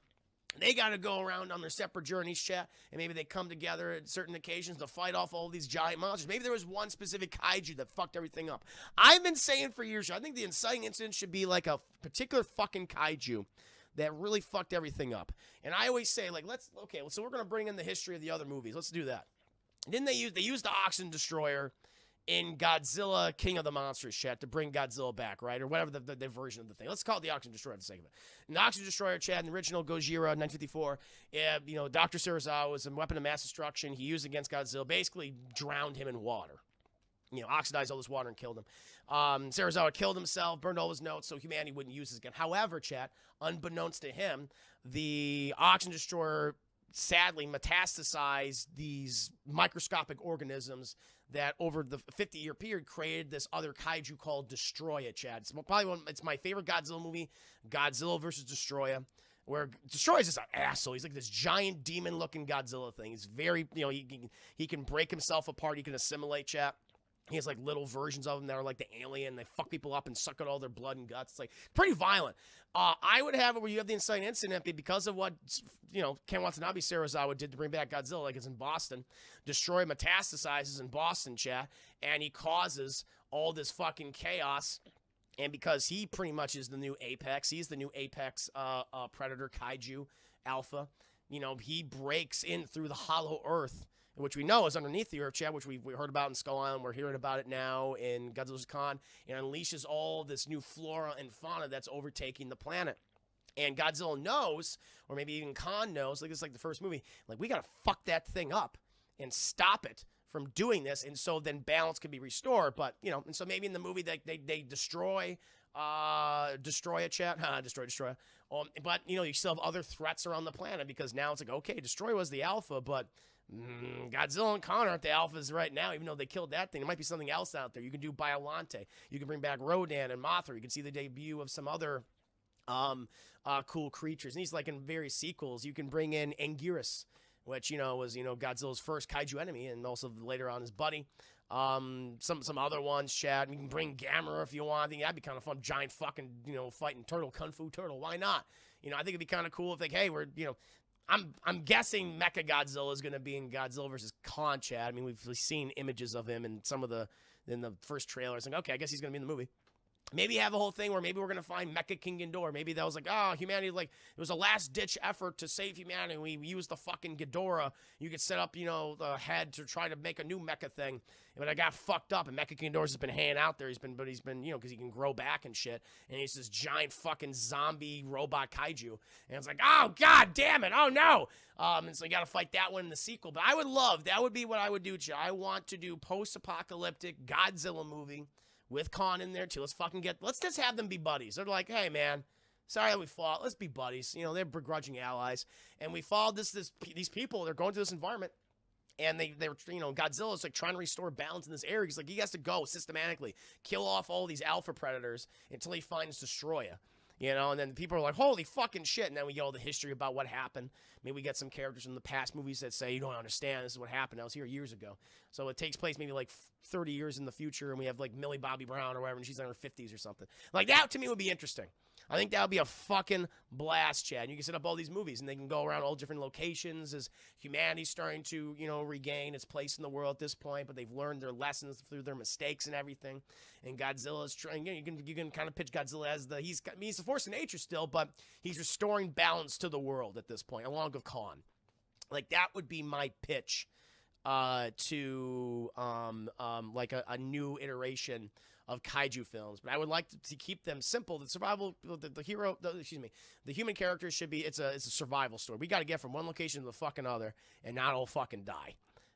they got to go around on their separate journeys, chat, and maybe they come together at certain occasions to fight off all these giant monsters. Maybe there was one specific kaiju that fucked everything up. I've been saying for years, I think the inciting incident should be like a particular fucking kaiju that really fucked everything up. And I always say, like, so we're going to bring in the history of the other movies. Let's do that. Didn't they use the Oxygen Destroyer in Godzilla King of the Monsters, chat, to bring Godzilla back, right? Or whatever the version of the thing. Let's call it the Oxygen Destroyer for the sake of it. And the Oxygen Destroyer, chat, in the original Gojira, 1954, Dr. Serizawa was a weapon of mass destruction he used against Godzilla, basically drowned him in water. Oxidized all this water and killed him. Serizawa killed himself, burned all his notes, so humanity wouldn't use this again. However, chat, unbeknownst to him, the Oxygen Destroyer sadly metastasized these microscopic organisms that over the 50-year period created this other kaiju called Destroya, Chad. It's my favorite Godzilla movie, Godzilla vs. Destroya, where Destroya's just an asshole. He's like this giant demon-looking Godzilla thing. He's very, he can break himself apart. He can assimilate, Chad. He has like little versions of them that are like the alien. They fuck people up and suck out all their blood and guts. It's like pretty violent. I would have it where you have the inciting incident because of what Ken Watanabe Serizawa did to bring back Godzilla, like it's in Boston. Destroy metastasizes in Boston, chat, and he causes all this fucking chaos. And because he pretty much is the new apex, he's the new apex predator kaiju alpha. He breaks in through the Hollow Earth, which we know is underneath the Earth, chat, which we heard about in Skull Island. We're hearing about it now in Godzilla vs. Khan, and unleashes all this new flora and fauna that's overtaking the planet. And Godzilla knows, or maybe even Khan knows, like it's like the first movie, like we gotta fuck that thing up and stop it from doing this, and so then balance can be restored. But and so maybe in the movie they destroy a chat, destroy. But you still have other threats around the planet because now it's like, okay, Destroy was the alpha, but Godzilla and Khan aren't the alphas right now, even though they killed that thing. There might be something else out there. You can do Biollante. You can bring back Rodan and Mothra. You can see the debut of some other cool creatures. And these, like in various sequels, you can bring in Anguirus, which was Godzilla's first kaiju enemy, and also later on his buddy. Some other ones, Chad. You can bring Gamera if you want. I think that'd be kind of fun. Giant fucking fighting turtle, kung fu turtle. Why not? I think it'd be kind of cool if like, hey, we're I'm guessing Mecha Godzilla is going to be in Godzilla vs. Khan, Chad. I mean, we've seen images of him in the first trailers. Like, okay, I guess he's going to be in the movie. Maybe have a whole thing where maybe we're going to find Mecha King Ghidorah. Maybe that was like, humanity, like, it was a last-ditch effort to save humanity. We used the fucking Ghidorah. You could set up, the head to try to make a new mecha thing. But I got fucked up, and Mecha King Ghidorah's has been hanging out there. He's been, because he can grow back and shit. And he's this giant fucking zombie robot kaiju. And it's like, oh, god damn it, oh no! And so you got to fight that one in the sequel. But that would be what I would do, I want to do post-apocalyptic Godzilla movie with Khan in there too. Let's just have them be buddies. They're like, hey man, sorry that we fought. Let's be buddies. They're begrudging allies, and we followed these people. They're going to this environment, and they're Godzilla's like trying to restore balance in this area. He's like, he has to go systematically kill off all these alpha predators until he finds Destroya. And then people are like, holy fucking shit. And then we get all the history about what happened. Maybe we get some characters from the past movies that say, you don't understand, this is what happened. I was here years ago. So it takes place maybe like 30 years in the future, and we have like Millie Bobby Brown or whatever, and she's in her 50s or something. Like that to me would be interesting. I think that would be a fucking blast, Chad. You can set up all these movies, and they can go around all different locations as humanity's starting to, regain its place in the world at this point, but they've learned their lessons through their mistakes and everything. And Godzilla's trying, you can kind of pitch Godzilla as he's a force of nature still, but he's restoring balance to the world at this point, along with Khan. Like, that would be my pitch to like a new iteration of kaiju films. But I would like to keep them simple. The survival, the human characters should be, it's a survival story. We got to get from one location to the fucking other and not all fucking die.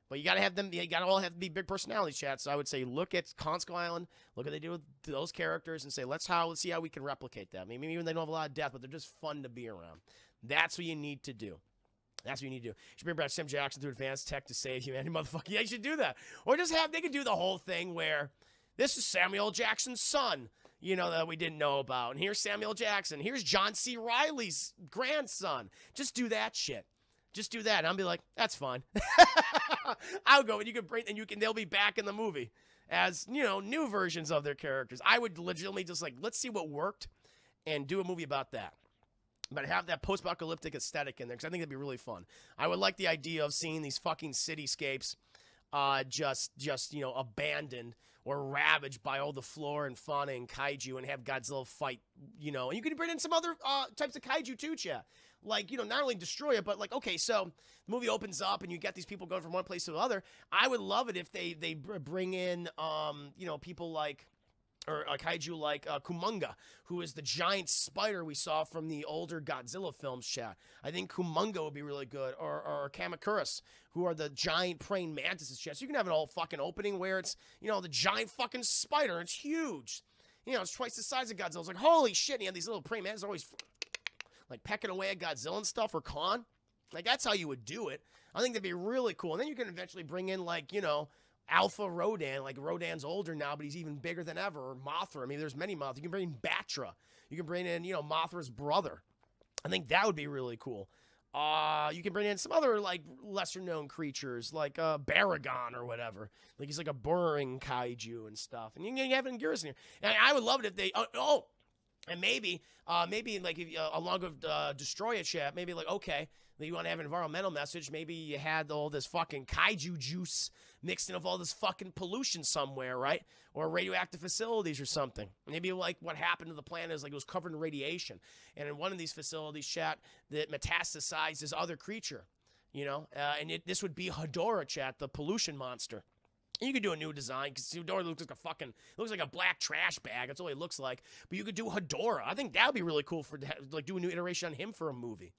But you gotta have them. You gotta all have to be big personalities, chat. So I would say look at Kong Skull Island, look what they do with those characters, and say let's see how we can replicate that. Maybe even they don't have a lot of death, but they're just fun to be around. That's what you need to do. That's what you need to do. You should bring back Sam Jackson through advanced tech to save humanity, motherfucker. Yeah, you should do that. Or just they could do the whole thing where this is Samuel Jackson's son, that we didn't know about. And here's Samuel Jackson. Here's John C. Reilly's grandson. Just do that shit. Just do that. And I'll be like, that's fine. I'll go, and they'll be back in the movie as, new versions of their characters. I would legitimately just let's see what worked and do a movie about that. But have that post-apocalyptic aesthetic in there, because I think that'd be really fun. I would like the idea of seeing these fucking cityscapes just abandoned or ravaged by all the flora and fauna and kaiju, and have Godzilla fight, and you could bring in some other types of kaiju too, chat. Not only destroy it, but okay, so the movie opens up and you get these people going from one place to the other. I would love it if they bring in, people or a kaiju like Kumonga, who is the giant spider we saw from the older Godzilla films, chat. I think Kumonga would be really good. Or Kamacuras, who are the giant praying mantises, chat. So you can have an old fucking opening where it's, the giant fucking spider. It's huge. It's twice the size of Godzilla. It's like, holy shit. And you have these little praying mantises always, pecking away at Godzilla and stuff, or Khan. That's how you would do it. I think that'd be really cool. And then you can eventually bring in, Alpha Rodan, Rodan's older now, but he's even bigger than ever. Or Mothra. I mean, there's many Mothra. You can bring in Batra. You can bring in, Mothra's brother. I think that would be really cool. You can bring in some other, lesser-known creatures, Baragon or whatever. He's a burrowing kaiju and stuff. And you can have it in Garrison here. And I would love it if they... And maybe if along with Destroy It, chat, maybe okay, you want to have an environmental message. Maybe you had all this fucking kaiju juice mixed in with all this fucking pollution somewhere, right? Or radioactive facilities or something. Maybe what happened to the planet is it was covered in radiation. And in one of these facilities, chat, that metastasized this other creature, and this would be Hedorah, chat, the pollution monster. You could do a new design, because Hedorah looks like a black trash bag. That's all he looks like. But you could do Hedorah. I think that would be really cool do a new iteration on him for a movie.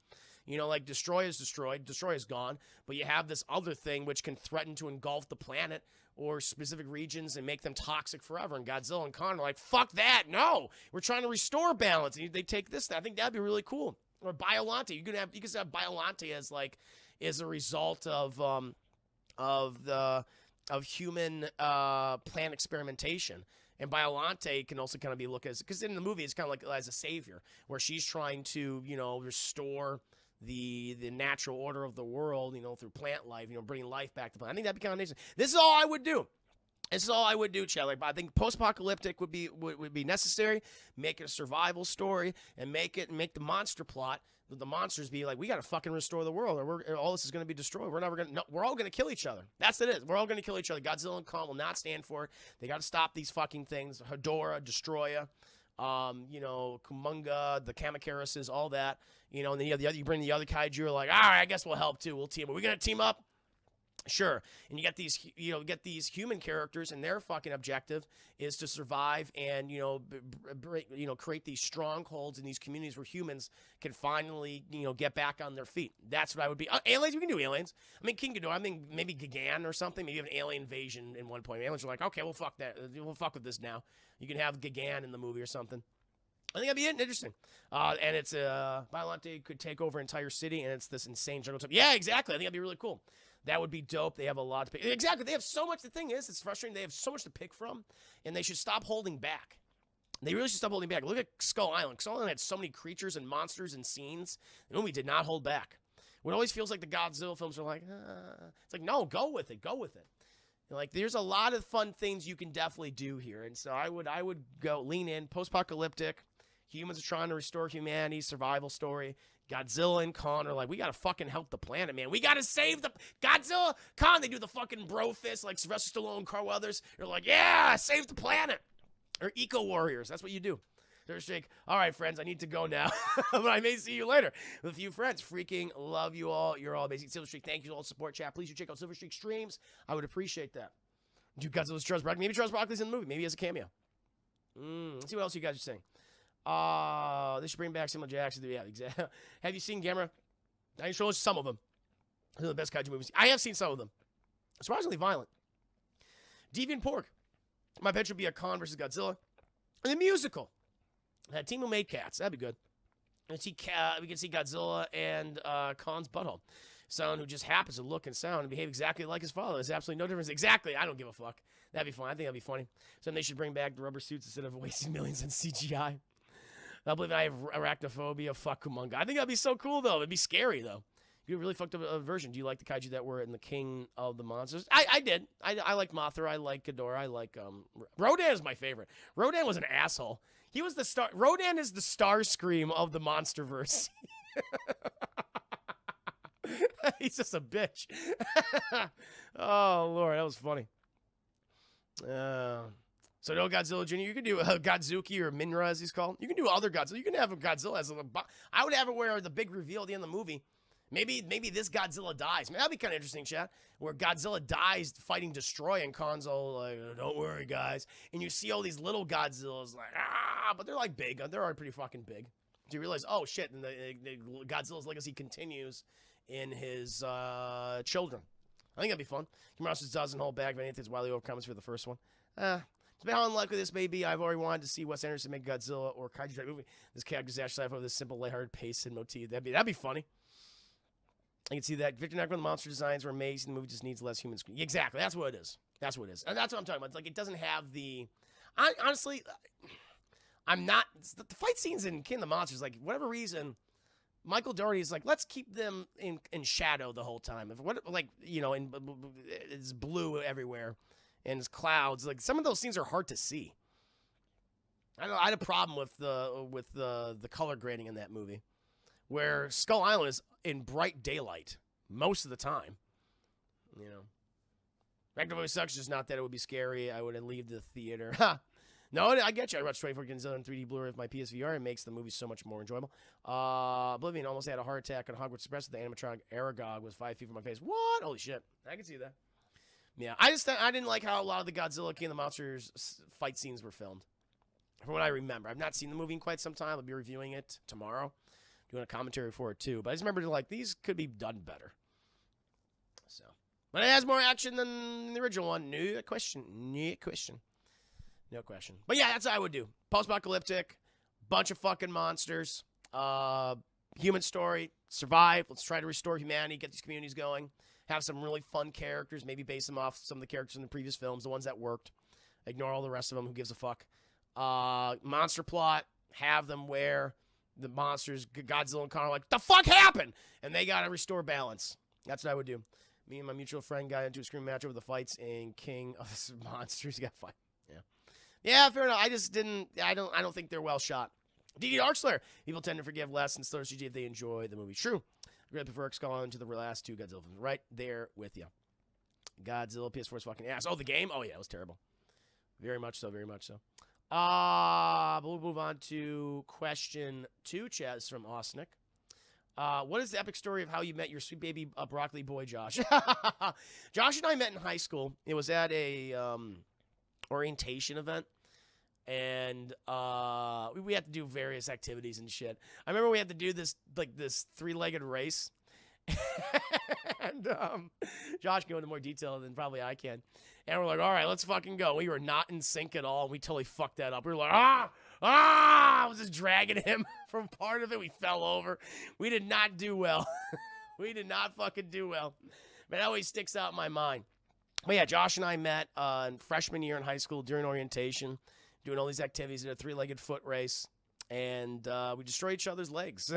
Destroy is destroyed. Destroy is gone. But you have this other thing which can threaten to engulf the planet or specific regions and make them toxic forever. And Godzilla and Kong are like, fuck that. No, we're trying to restore balance. And they take this. I think that'd be really cool. Or Biollante. You could have Biollante as a result of human plant experimentation. And Biollante can also kind of be looked at, because in the movie it's kind of as a savior, where she's trying to, restore the natural order of the world, through plant life, bringing life back to the planet. I think that'd be kind of nice. This is all I would do. This is all I would do, Chad. I think post-apocalyptic would be necessary. Make it a survival story, and make the monster plot. The monsters be we got to fucking restore the world, or all this is going to be destroyed. We're all going to kill each other. That's what it is. We're all going to kill each other. Godzilla and Kong will not stand for it. They got to stop these fucking things. Hedorah, Destroya, Kumonga, the Kamacuras, all that. And then you bring the other kaiju. All right, I guess we'll help too. We'll team up. Are we going to team up? Sure. And you get these human characters, and their fucking objective is to survive and, create these strongholds in these communities where humans can finally, get back on their feet. That's what I would be. Aliens, we can do aliens. King Ghidorah, maybe Gigan or something. Maybe you have an alien invasion in one point. Aliens are like, okay, we'll fuck that. We'll fuck with this now. You can have Gigan in the movie or something. I think that'd be interesting. And it's Biollante could take over an entire city, and it's this insane jungle type. Yeah, exactly. I think that'd be really cool. That would be dope. They have a lot to pick. Exactly. They have so much. The thing is, it's frustrating. They have so much to pick from, and they should stop holding back. They really should stop holding back. Look at Skull Island. Skull Island had so many creatures and monsters and scenes. The movie did not hold back. It always feels like the Godzilla films are it's no, go with it. Go with it. There's a lot of fun things you can definitely do here. And so I would go lean in. Post-apocalyptic. Humans are trying to restore humanity. Survival story. Godzilla and Kong are we gotta fucking help the planet, man. We gotta save the Godzilla, Kong. They do the fucking bro fist like Sylvester Stallone, Carl Weathers. They're yeah, save the planet. Or eco warriors. That's what you do. They're like, all right, friends, I need to go now, but I may see you later with a few friends. Freaking love you all. You're all amazing. Silverstreak, thank you to all the support, chat. Please do check out Silverstreak streams. I would appreciate that. Do Godzilla's Charles Barkley? Maybe Charles Barkley's in the movie. Maybe he has a cameo. Let's see what else you guys are saying. They should bring back Samuel Jackson. Yeah, exactly. Have you seen Gamera? I can show you some of them. They're the best kaiju movies. I have seen some of them. Surprisingly violent. Deviant Pork. My pitch would be a Khan versus Godzilla. And the musical. That team who made Cats. That'd be good. We can see Godzilla and Khan's butthole. Someone who just happens to look and sound and behave exactly like his father. There's absolutely no difference. Exactly. I don't give a fuck. That'd be fun. I think that'd be funny. So they should bring back the rubber suits instead of wasting millions on CGI. I believe I have arachnophobia. Fuck Kumunga. I think that'd be so cool, though. It'd be scary, though. You really fucked up a version. Do you like the kaiju that were in the King of the Monsters? I did. I like Mothra. I like Ghidorah. I like Rodan is my favorite. Rodan was an asshole. He was the star. Rodan is the Starscream of the Monsterverse. He's just a bitch. Oh Lord, that was funny. So no Godzilla Jr. You can do Godzuki or Minra as he's called. You can do other Godzilla. You can have a Godzilla as a. I would have it where the big reveal at the end of the movie. Maybe this Godzilla dies. That'd be kind of interesting, chat. Where Godzilla dies fighting Destroy, and Khan's all like, "Don't worry, guys." And you see all these little Godzillas like, but they're like big. They're already pretty fucking big. So you realize, oh shit, and the Godzilla's legacy continues in his children. I think that'd be fun. Kimura doesn't hold back if anything's wildly overcomes for the first one. Despite how unlikely this may be, I've already wanted to see Wes Anderson make Godzilla or kaiju type movie. This character's actually over this simple, lighthearted pace and motif. That'd be funny. I can see that. Victor Knackman, the monster designs were amazing. The movie just needs less human screen. Exactly. That's what it is. That's what it is. And that's what I'm talking about. It's like it doesn't have the. Honestly, I'm not. The fight scenes in King of the Monsters, like, whatever reason, Michael Dougherty is like, let's keep them in shadow the whole time. It's blue everywhere and it's clouds. Like, some of those scenes are hard to see. I had a problem with the color grading in that movie, where Skull Island is in bright daylight most of the time. You know, Magnificent sucks. Just not that it would be scary. I would leave the theater. No, I get you. I watched 24 Godzilla in 3D Blu-ray with my PSVR. It makes the movie so much more enjoyable. Oblivion almost had a heart attack on Hogwarts Express. The animatronic Aragog was 5 feet from my face. What? Holy shit. I can see that. Yeah, I didn't like how a lot of the Godzilla King of the Monsters fight scenes were filmed. From what I remember. I've not seen the movie in quite some time. I'll be reviewing it tomorrow. Doing a commentary for it, too. But I just remember, like, these could be done better. So. But it has more action than the original one. No question. No question. No question. But yeah, that's what I would do. Post-apocalyptic, bunch of fucking monsters, human story, survive. Let's try to restore humanity, get these communities going, have some really fun characters, maybe base them off some of the characters in the previous films, the ones that worked. Ignore all the rest of them. Who gives a fuck? Monster plot, have them where the monsters, Godzilla and Kong, are like, the fuck happened? And they gotta restore balance. That's what I would do. Me and my mutual friend got into a screaming match over the fights in King of the Monsters. Got fight. Yeah. Yeah, fair enough. I don't think they're well shot. DD Darkslayer. People tend to forgive less in slower CG if they enjoy the movie. True. I really prefer Skull to the last two Godzilla films. Right there with you. Godzilla PS4's fucking ass. Oh, the game? Oh, yeah, it was terrible. Very much so, very much so. We'll move on to question 2, Chaz, from Osnick. What is the epic story of how you met your sweet baby broccoli boy, Josh? Josh and I met in high school. It was at a orientation event, and we had to do various activities and shit. I remember we had to do this 3-legged race, and Josh can go into more detail than probably I can. And we're like, all right, let's fucking go. We were not in sync at all. We totally fucked that up. We were like, I was just dragging him from part of it. We fell over. We did not do well. We did not fucking do well. But that always sticks out in my mind. But yeah, Josh and I met in freshman year in high school during orientation, doing all these activities in a 3-legged foot race. And we destroyed each other's legs.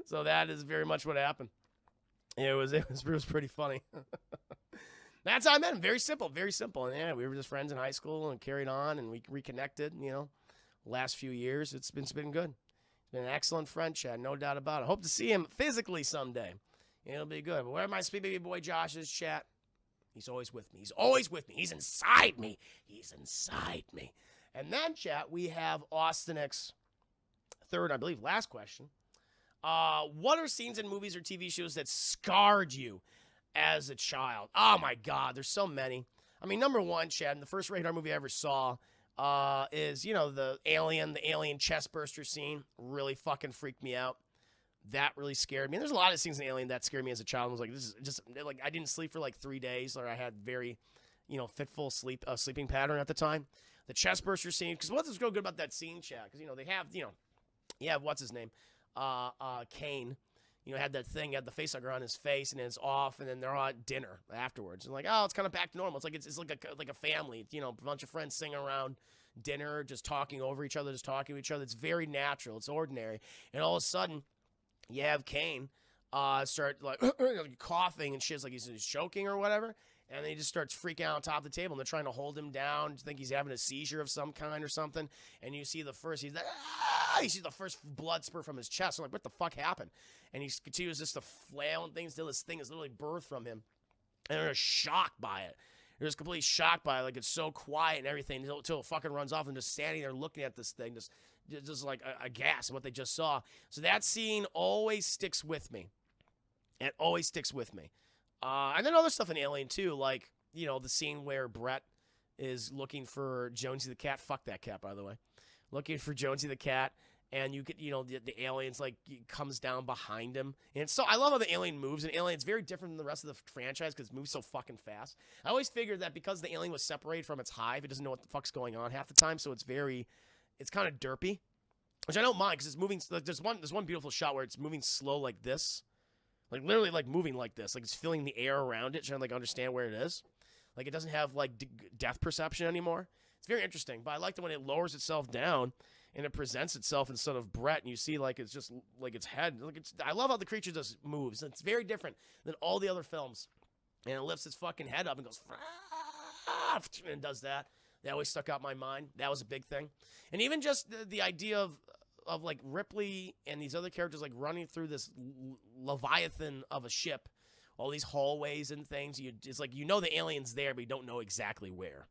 So that is very much what happened. It was pretty funny. That's how I met him. Very simple, very simple. And yeah, we were just friends in high school and carried on, and we reconnected, last few years. It's been good. He's been an excellent friend, Chad, no doubt about it. Hope to see him physically someday. It'll be good. But where my sweet baby boy Josh is, chat, he's always with me. He's always with me. He's inside me. He's inside me. And then, chat, we have Austin X third, I believe, last question. What are scenes in movies or TV shows that scarred you as a child? Oh, my God. There's so many. I mean, number one, Chad, the first radar movie I ever saw is, the alien chest burster scene. Really fucking freaked me out. that really scared me. And there's a lot of things in Alien that scared me as a child. I was like, this is just like I didn't sleep for like 3 days, or I had very, fitful sleeping pattern at the time. The chest burster scene, because what's so good about that scene, Chad? Because they have what's his name, Kane. Had that thing, had the facehugger on his face, and then it's off, and then they're all at dinner afterwards. And like, oh, it's kind of back to normal. It's like a family, a bunch of friends singing around dinner, just talking over each other, just talking to each other. It's very natural. It's ordinary. And all of a sudden, you have Kane start like coughing and shit, like he's choking or whatever. And then he just starts freaking out on top of the table, and they're trying to hold him down. Think he's having a seizure of some kind or something. And you see the first, you see the first blood spurt from his chest. I'm like, what the fuck happened? And he continues just to flail and things till this thing is literally birthed from him. And they're just shocked by it. They're just completely shocked by it. Like, it's so quiet and everything until it fucking runs off, and just standing there looking at this thing, just like aghast at what they just saw. So that scene always sticks with me. It always sticks with me. And then other stuff in Alien too, like, the scene where Brett is looking for Jonesy the cat. Fuck that cat, by the way. Looking for Jonesy the cat, and you get, the aliens like comes down behind him, and so I love how the alien moves. And Alien, it's very different than the rest of the franchise because it moves so fucking fast. I always figured that because the alien was separated from its hive, it doesn't know what the fuck's going on half the time, so it's kind of derpy, which I don't mind because it's moving. Like, there's one beautiful shot where it's moving slow like this. Like, literally, like, moving like this. Like, it's feeling the air around it, trying to, like, understand where it is. Like, it doesn't have, like, depth perception anymore. It's very interesting. But I like that when it lowers itself down and it presents itself instead of Brett, and you see, like, it's just, like, its head. Like, I love how the creature just moves. It's very different than all the other films. And it lifts its fucking head up and goes, and does that. That always stuck out in my mind. That was a big thing. And even just the idea of like Ripley and these other characters like running through this leviathan of a ship, all these hallways and things. It's like the alien's there, but you don't know exactly where.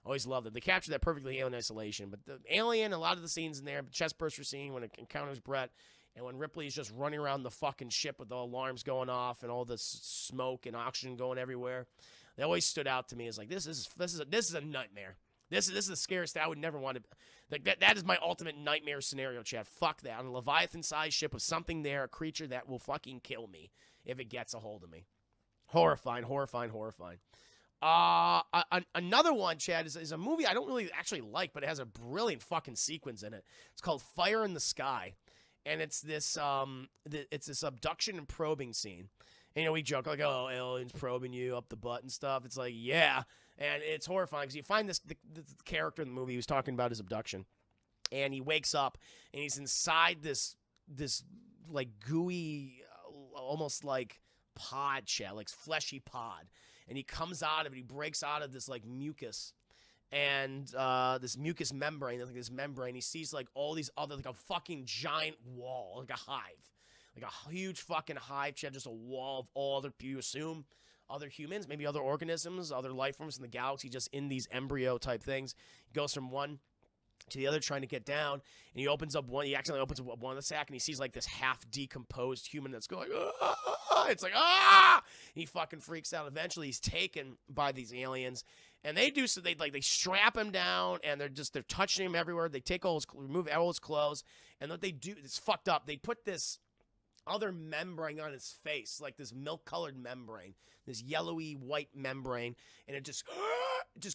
Always loved it. They captured that perfectly in Isolation. But the alien, a lot of the scenes in there, the chest burster scene when it encounters Brett, and when Ripley is just running around the fucking ship with the alarms going off and all this smoke and oxygen going everywhere, they always stood out to me as like this is a nightmare. This is the scariest thing. I would never want to. Like that is my ultimate nightmare scenario, Chad. Fuck that. On a Leviathan-sized ship with something there, a creature that will fucking kill me if it gets a hold of me. Horrifying, horrifying, horrifying. Another one, Chad, is a movie I don't really actually like, but it has a brilliant fucking sequence in it. It's called Fire in the Sky, and it's this abduction and probing scene. And, we joke like, oh, aliens probing you up the butt and stuff. It's like, yeah. And it's horrifying because you find the character in the movie who's talking about his abduction, and he wakes up and he's inside this like gooey, almost like pod shell, like fleshy pod, and he comes out of it. He breaks out of this like mucus and this mucus membrane, like this membrane. He sees like all these other like a fucking giant wall, like a hive, like a huge fucking hive. Just a wall of all other, you assume, other humans, maybe other organisms, other life forms in the galaxy, just in these embryo type things. He goes from one to the other trying to get down, and he accidentally opens up one of the sack, and he sees like this half decomposed human that's going, ah! It's like, ah! And he fucking freaks out. Eventually he's taken by these aliens, and they do so they strap him down, and they're touching him everywhere. They remove all his clothes, and what they do, it's fucked up. They put this other membrane on his face, like this milk-colored membrane, this yellowy white membrane, and it just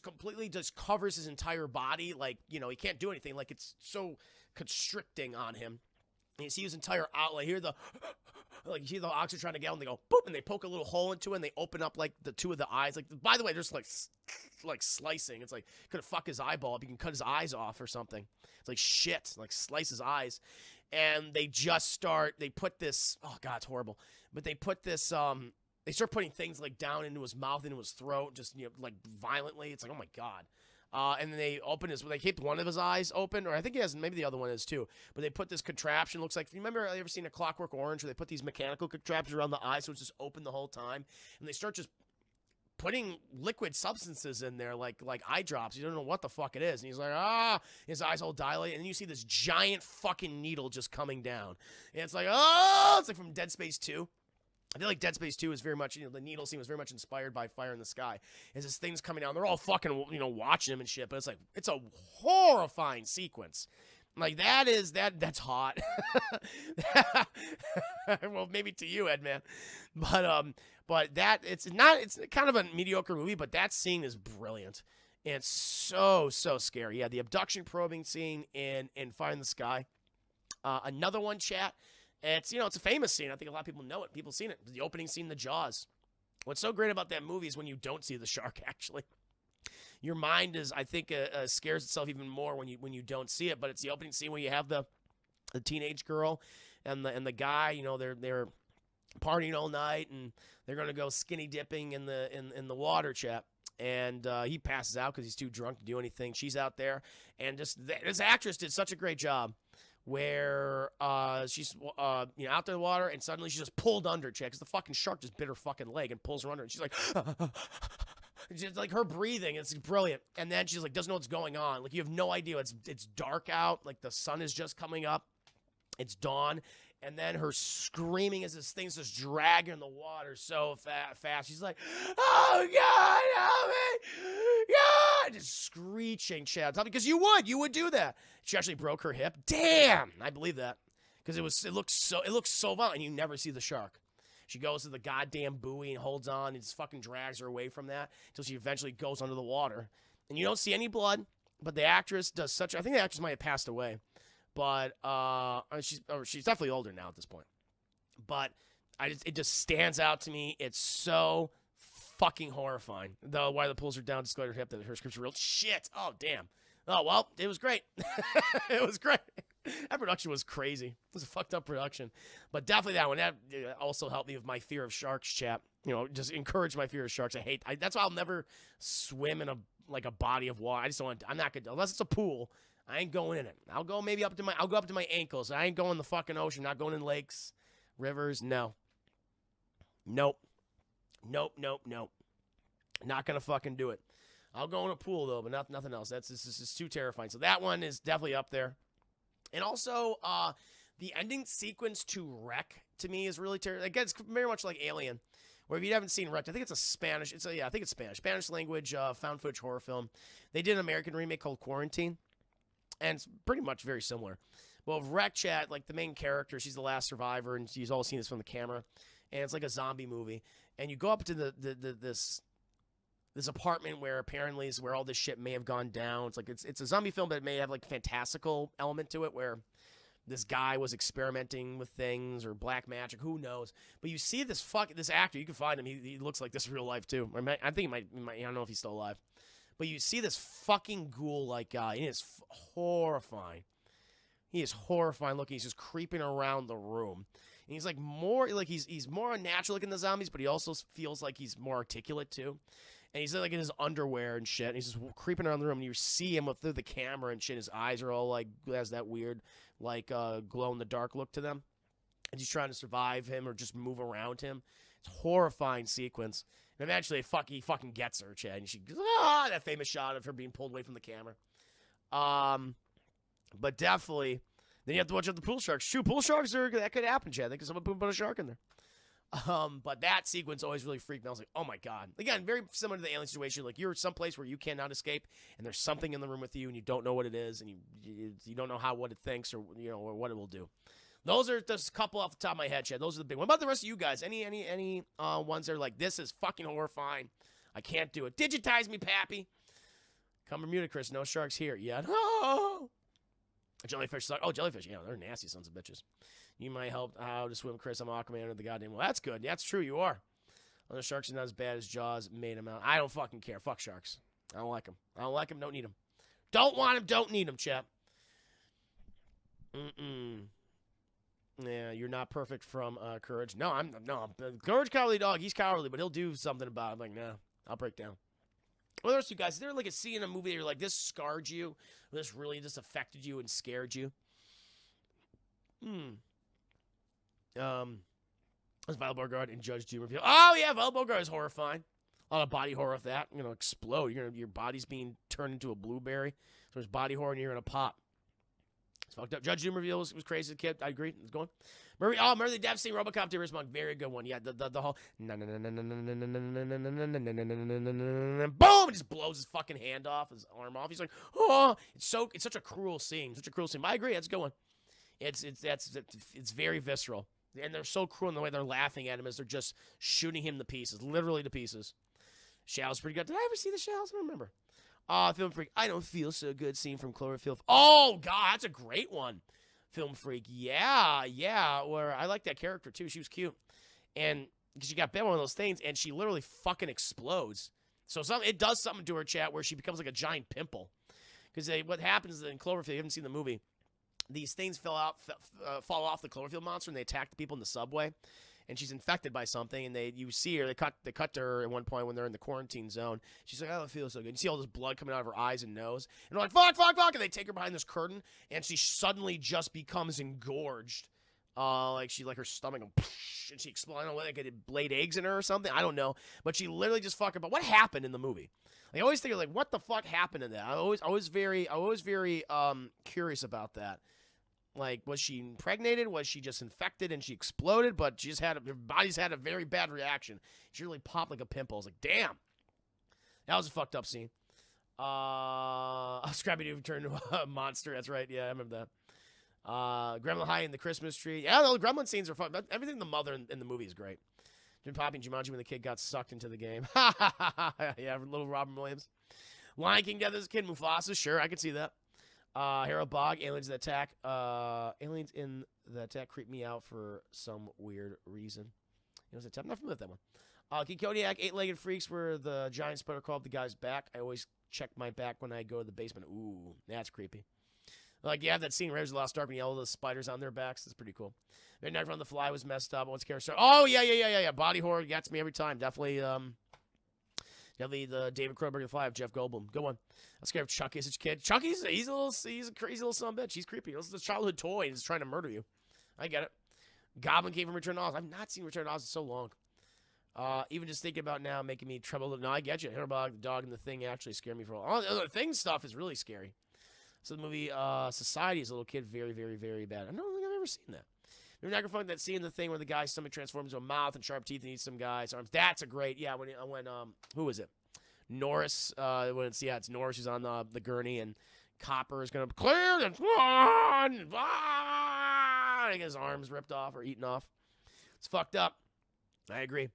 completely just covers his entire body. Like, he can't do anything. Like, it's so constricting on him. And you see his entire outlet. You hear the oxygen trying to get out, and they go boop, and they poke a little hole into it, and they open up like the two of the eyes. Like, by the way, there's like slicing. It's like could have fucked his eyeball up. You can cut his eyes off or something. It's like shit. Like slice his eyes. And they put this, oh God, it's horrible. But they put this, they start putting things like down into his mouth, into his throat, just, like violently. It's like, oh my God. And then they keep one of his eyes open, or I think he has, maybe the other one is too. But they put this contraption, looks like, you remember, you ever seen A Clockwork Orange, where they put these mechanical contraptions around the eye so it's just open the whole time? And they start just putting liquid substances in there, like eye drops. You don't know what the fuck it is. And he's like, his eyes all dilate. And then you see this giant fucking needle just coming down. And it's like, it's like from Dead Space 2. I feel like Dead Space 2 is very much, the needle scene was very much inspired by Fire in the Sky. As this thing's coming down, they're all fucking, watching him and shit. But it's like, it's a horrifying sequence. Like that's hot. Well, maybe to you, Ed, man. But it's kind of a mediocre movie, but that scene is brilliant. And it's so scary. Yeah, the abduction probing scene in Fire in the Sky. Another one, chat. It's it's a famous scene. I think a lot of people know it. People seen it. The opening scene, the Jaws. What's so great about that movie is when you don't see the shark. Actually, your mind is, I think, scares itself even more when you don't see it. But it's the opening scene where you have the teenage girl and the guy. They're partying all night and they're gonna go skinny dipping in the water, chat. And he passes out because he's too drunk to do anything. She's out there, and just this actress did such a great job. Where she's out there in the water, and suddenly she's just pulled under, chat, because the fucking shark just bit her fucking leg and pulls her under, and she's like, just like her breathing, it's brilliant. And then she's like, doesn't know what's going on. Like, you have no idea. It's dark out, like the sun is just coming up, it's dawn, and then her screaming as this thing's just dragging in the water so fast. She's like, oh God, help me! God! Just screeching, chat. Because you would do that. She actually broke her hip. Damn! I believe that. Because it looks so violent, and you never see the shark. She goes to the goddamn buoy and holds on and just fucking drags her away from that until she eventually goes under the water. And you don't see any blood, but the actress does I think the actress might have passed away. But she's definitely older now at this point. But it just stands out to me. It's so fucking horrifying. Why the pulls her down, disclosed her hip, that her script's real shit. Oh damn. Oh well, it was great. It was great. That production was crazy. It was a fucked up production. But definitely that one. That also helped me with my fear of sharks, chap. Just encourage my fear of sharks. That's why I'll never swim in a body of water. I just don't want. I'm not gonna, unless it's a pool. I ain't going in it. I'll go up to my ankles. I ain't going in the fucking ocean. Not going in lakes, rivers. No. Nope. Not gonna fucking do it. I'll go in a pool though, but nothing else. This is too terrifying. So that one is definitely up there. And also, the ending sequence to Wreck to me is really terrible. Again, it's very much like Alien, where if you haven't seen Wreck, I think it's a Spanish. I think it's Spanish language found footage horror film. They did an American remake called Quarantine. And it's pretty much very similar. Well, with Wreck, chat, like the main character, she's the last survivor, and you've all seen this from the camera. And it's like a zombie movie. And you go up to this apartment where apparently is where all this shit may have gone down. It's like it's a zombie film, but it may have like fantastical element to it, where this guy was experimenting with things or black magic, who knows? But you see this actor, you can find him. He looks like this in real life too. I think he might. I don't know if he's still alive. But you see this fucking ghoul-like guy, and it's horrifying. He is horrifying looking. He's just creeping around the room. And he's like more like he's more unnatural looking than the zombies, but he also feels like he's more articulate too. And he's like in his underwear and shit. And he's just creeping around the room, and you see him through the camera and shit. His eyes are all like has that weird like glow in the dark look to them. And he's trying to survive him or just move around him. It's a horrifying sequence. And eventually, he fucking gets her, Chad. And she goes, that famous shot of her being pulled away from the camera. But definitely, then you have to watch out the pool sharks. True, pool sharks that could happen, Chad. They could someone put a shark in there. But that sequence always really freaked me out. I was like, oh my God. Again, very similar to the alien situation. Like, you're someplace where you cannot escape, and there's something in the room with you, and you don't know what it is, and you don't know what it thinks or or what it will do. Those are just a couple off the top of my head, Chad. Those are the big ones. What about the rest of you guys? Any ones that are like, this is fucking horrifying. I can't do it. Digitize me, Pappy. Come Bermuda, Chris. No sharks here yet. Oh! Jellyfish suck. Oh, jellyfish. Yeah, they're nasty sons of bitches. You might help how to swim, Chris. I'm Aquaman under the goddamn. Well, that's good. That's true. You are. Well, the sharks are not as bad as Jaws made them out. I don't fucking care. Fuck sharks. I don't like them. I don't like them. Don't need them. Don't want them. Don't need them, chap. Yeah, you're not perfect from Courage. No, I'm Courage, cowardly dog. He's cowardly, but he'll do something about it. I'm like, nah, I'll break down. What else, you guys? Is there like a scene in a movie that you're like, this scarred you, or this really just affected you and scared you? That's Violet Beauregard and Judge Doom reveal. Oh yeah, Violet Beauregard is horrifying. A lot of body horror with that. You're gonna explode. Your body's being turned into a blueberry. So there's body horror, and you're gonna pop. It's fucked up. Judge Doom reveal was crazy as a kid. I agree. It's going. Remember the devastating RoboCop Dearest Monk. Very good one. Yeah, the whole boom, it just blows his fucking hand off, his arm off. He's like, oh, it's such a cruel scene. Such a cruel scene. But I agree. That's a good one. It's very visceral. And they're so cruel in the way they're laughing at him as they're just shooting him to pieces, literally to pieces. Shell's pretty good. Did I ever see the Shells? I don't remember. Film Freak. I don't feel so good. Scene from Cloverfield. Oh, God, that's a great one. Film Freak. Yeah. Where I like that character, too. She was cute. And she got bit one of those things, and she literally fucking explodes. So it does something to her, chat, where she becomes like a giant pimple. Because what happens in Cloverfield, you haven't seen the movie, these things fall off the Cloverfield monster, and they attack the people in the subway. And she's infected by something, and you see her. They cut to her at one point when they're in the quarantine zone. She's like, I don't feel so good. You see all this blood coming out of her eyes and nose. And they're like, fuck. And they take her behind this curtain, and she suddenly just becomes engorged. Like her stomach, and she explodes. I don't know, like it laid eggs in her or something. I don't know. But she literally just fucking, but what happened in the movie? Like, I always think, like, what the fuck happened in that? I was very curious about that. Like, was she impregnated? Was she just infected and she exploded? But she just her body's had a very bad reaction. She really popped like a pimple. I was like, damn. That was a fucked up scene. Scrappy-Doo turned into a monster. That's right. Yeah, I remember that. Gremlin High in the Christmas tree. Yeah, the Gremlin scenes are fun. Everything the mother in the movie is great. Jim Poppy and Jumanji when the kid got sucked into the game. Yeah, little Robin Williams. Lion King death as a kid. Mufasa, sure, I can see that. Harold Bog, Aliens in the Attack. Aliens in the Attack creep me out for some weird reason. I'm not familiar with that one. King Kodiak, Eight-Legged Freaks, where the giant spider crawled up the guy's back. I always check my back when I go to the basement. Ooh, that's creepy. Like, yeah, that scene Raiders of the Lost Ark when all the spiders on their backs. That's pretty cool. Midnight Run the Fly was messed up. Once character. Oh, yeah. Body horror gets me every time. Definitely the David Cronenberg The Fly of Jeff Goldblum. Good one. I'm scared of Chucky as a kid. Chucky's he's a crazy little son of a bitch. He's creepy. This is a childhood toy. He's trying to murder you. I get it. Goblin came from Return to Oz. I've not seen Return to Oz in so long. Even just thinking about now making me trouble. No, I get you. Hairbog, the dog, and the thing actually scared me for a while. All the other thing stuff is really scary. So the movie Society as a little kid, very, very, very bad. I don't think I've ever seen that. Remember Necrophone, that scene in the thing where the guy's stomach transforms into a mouth and sharp teeth and eats some guy's arms? That's a great, yeah, when who is it? Norris, it's Norris who's on the gurney, and Copper is going to clear and get his arms ripped off or eaten off. It's fucked up. I agree.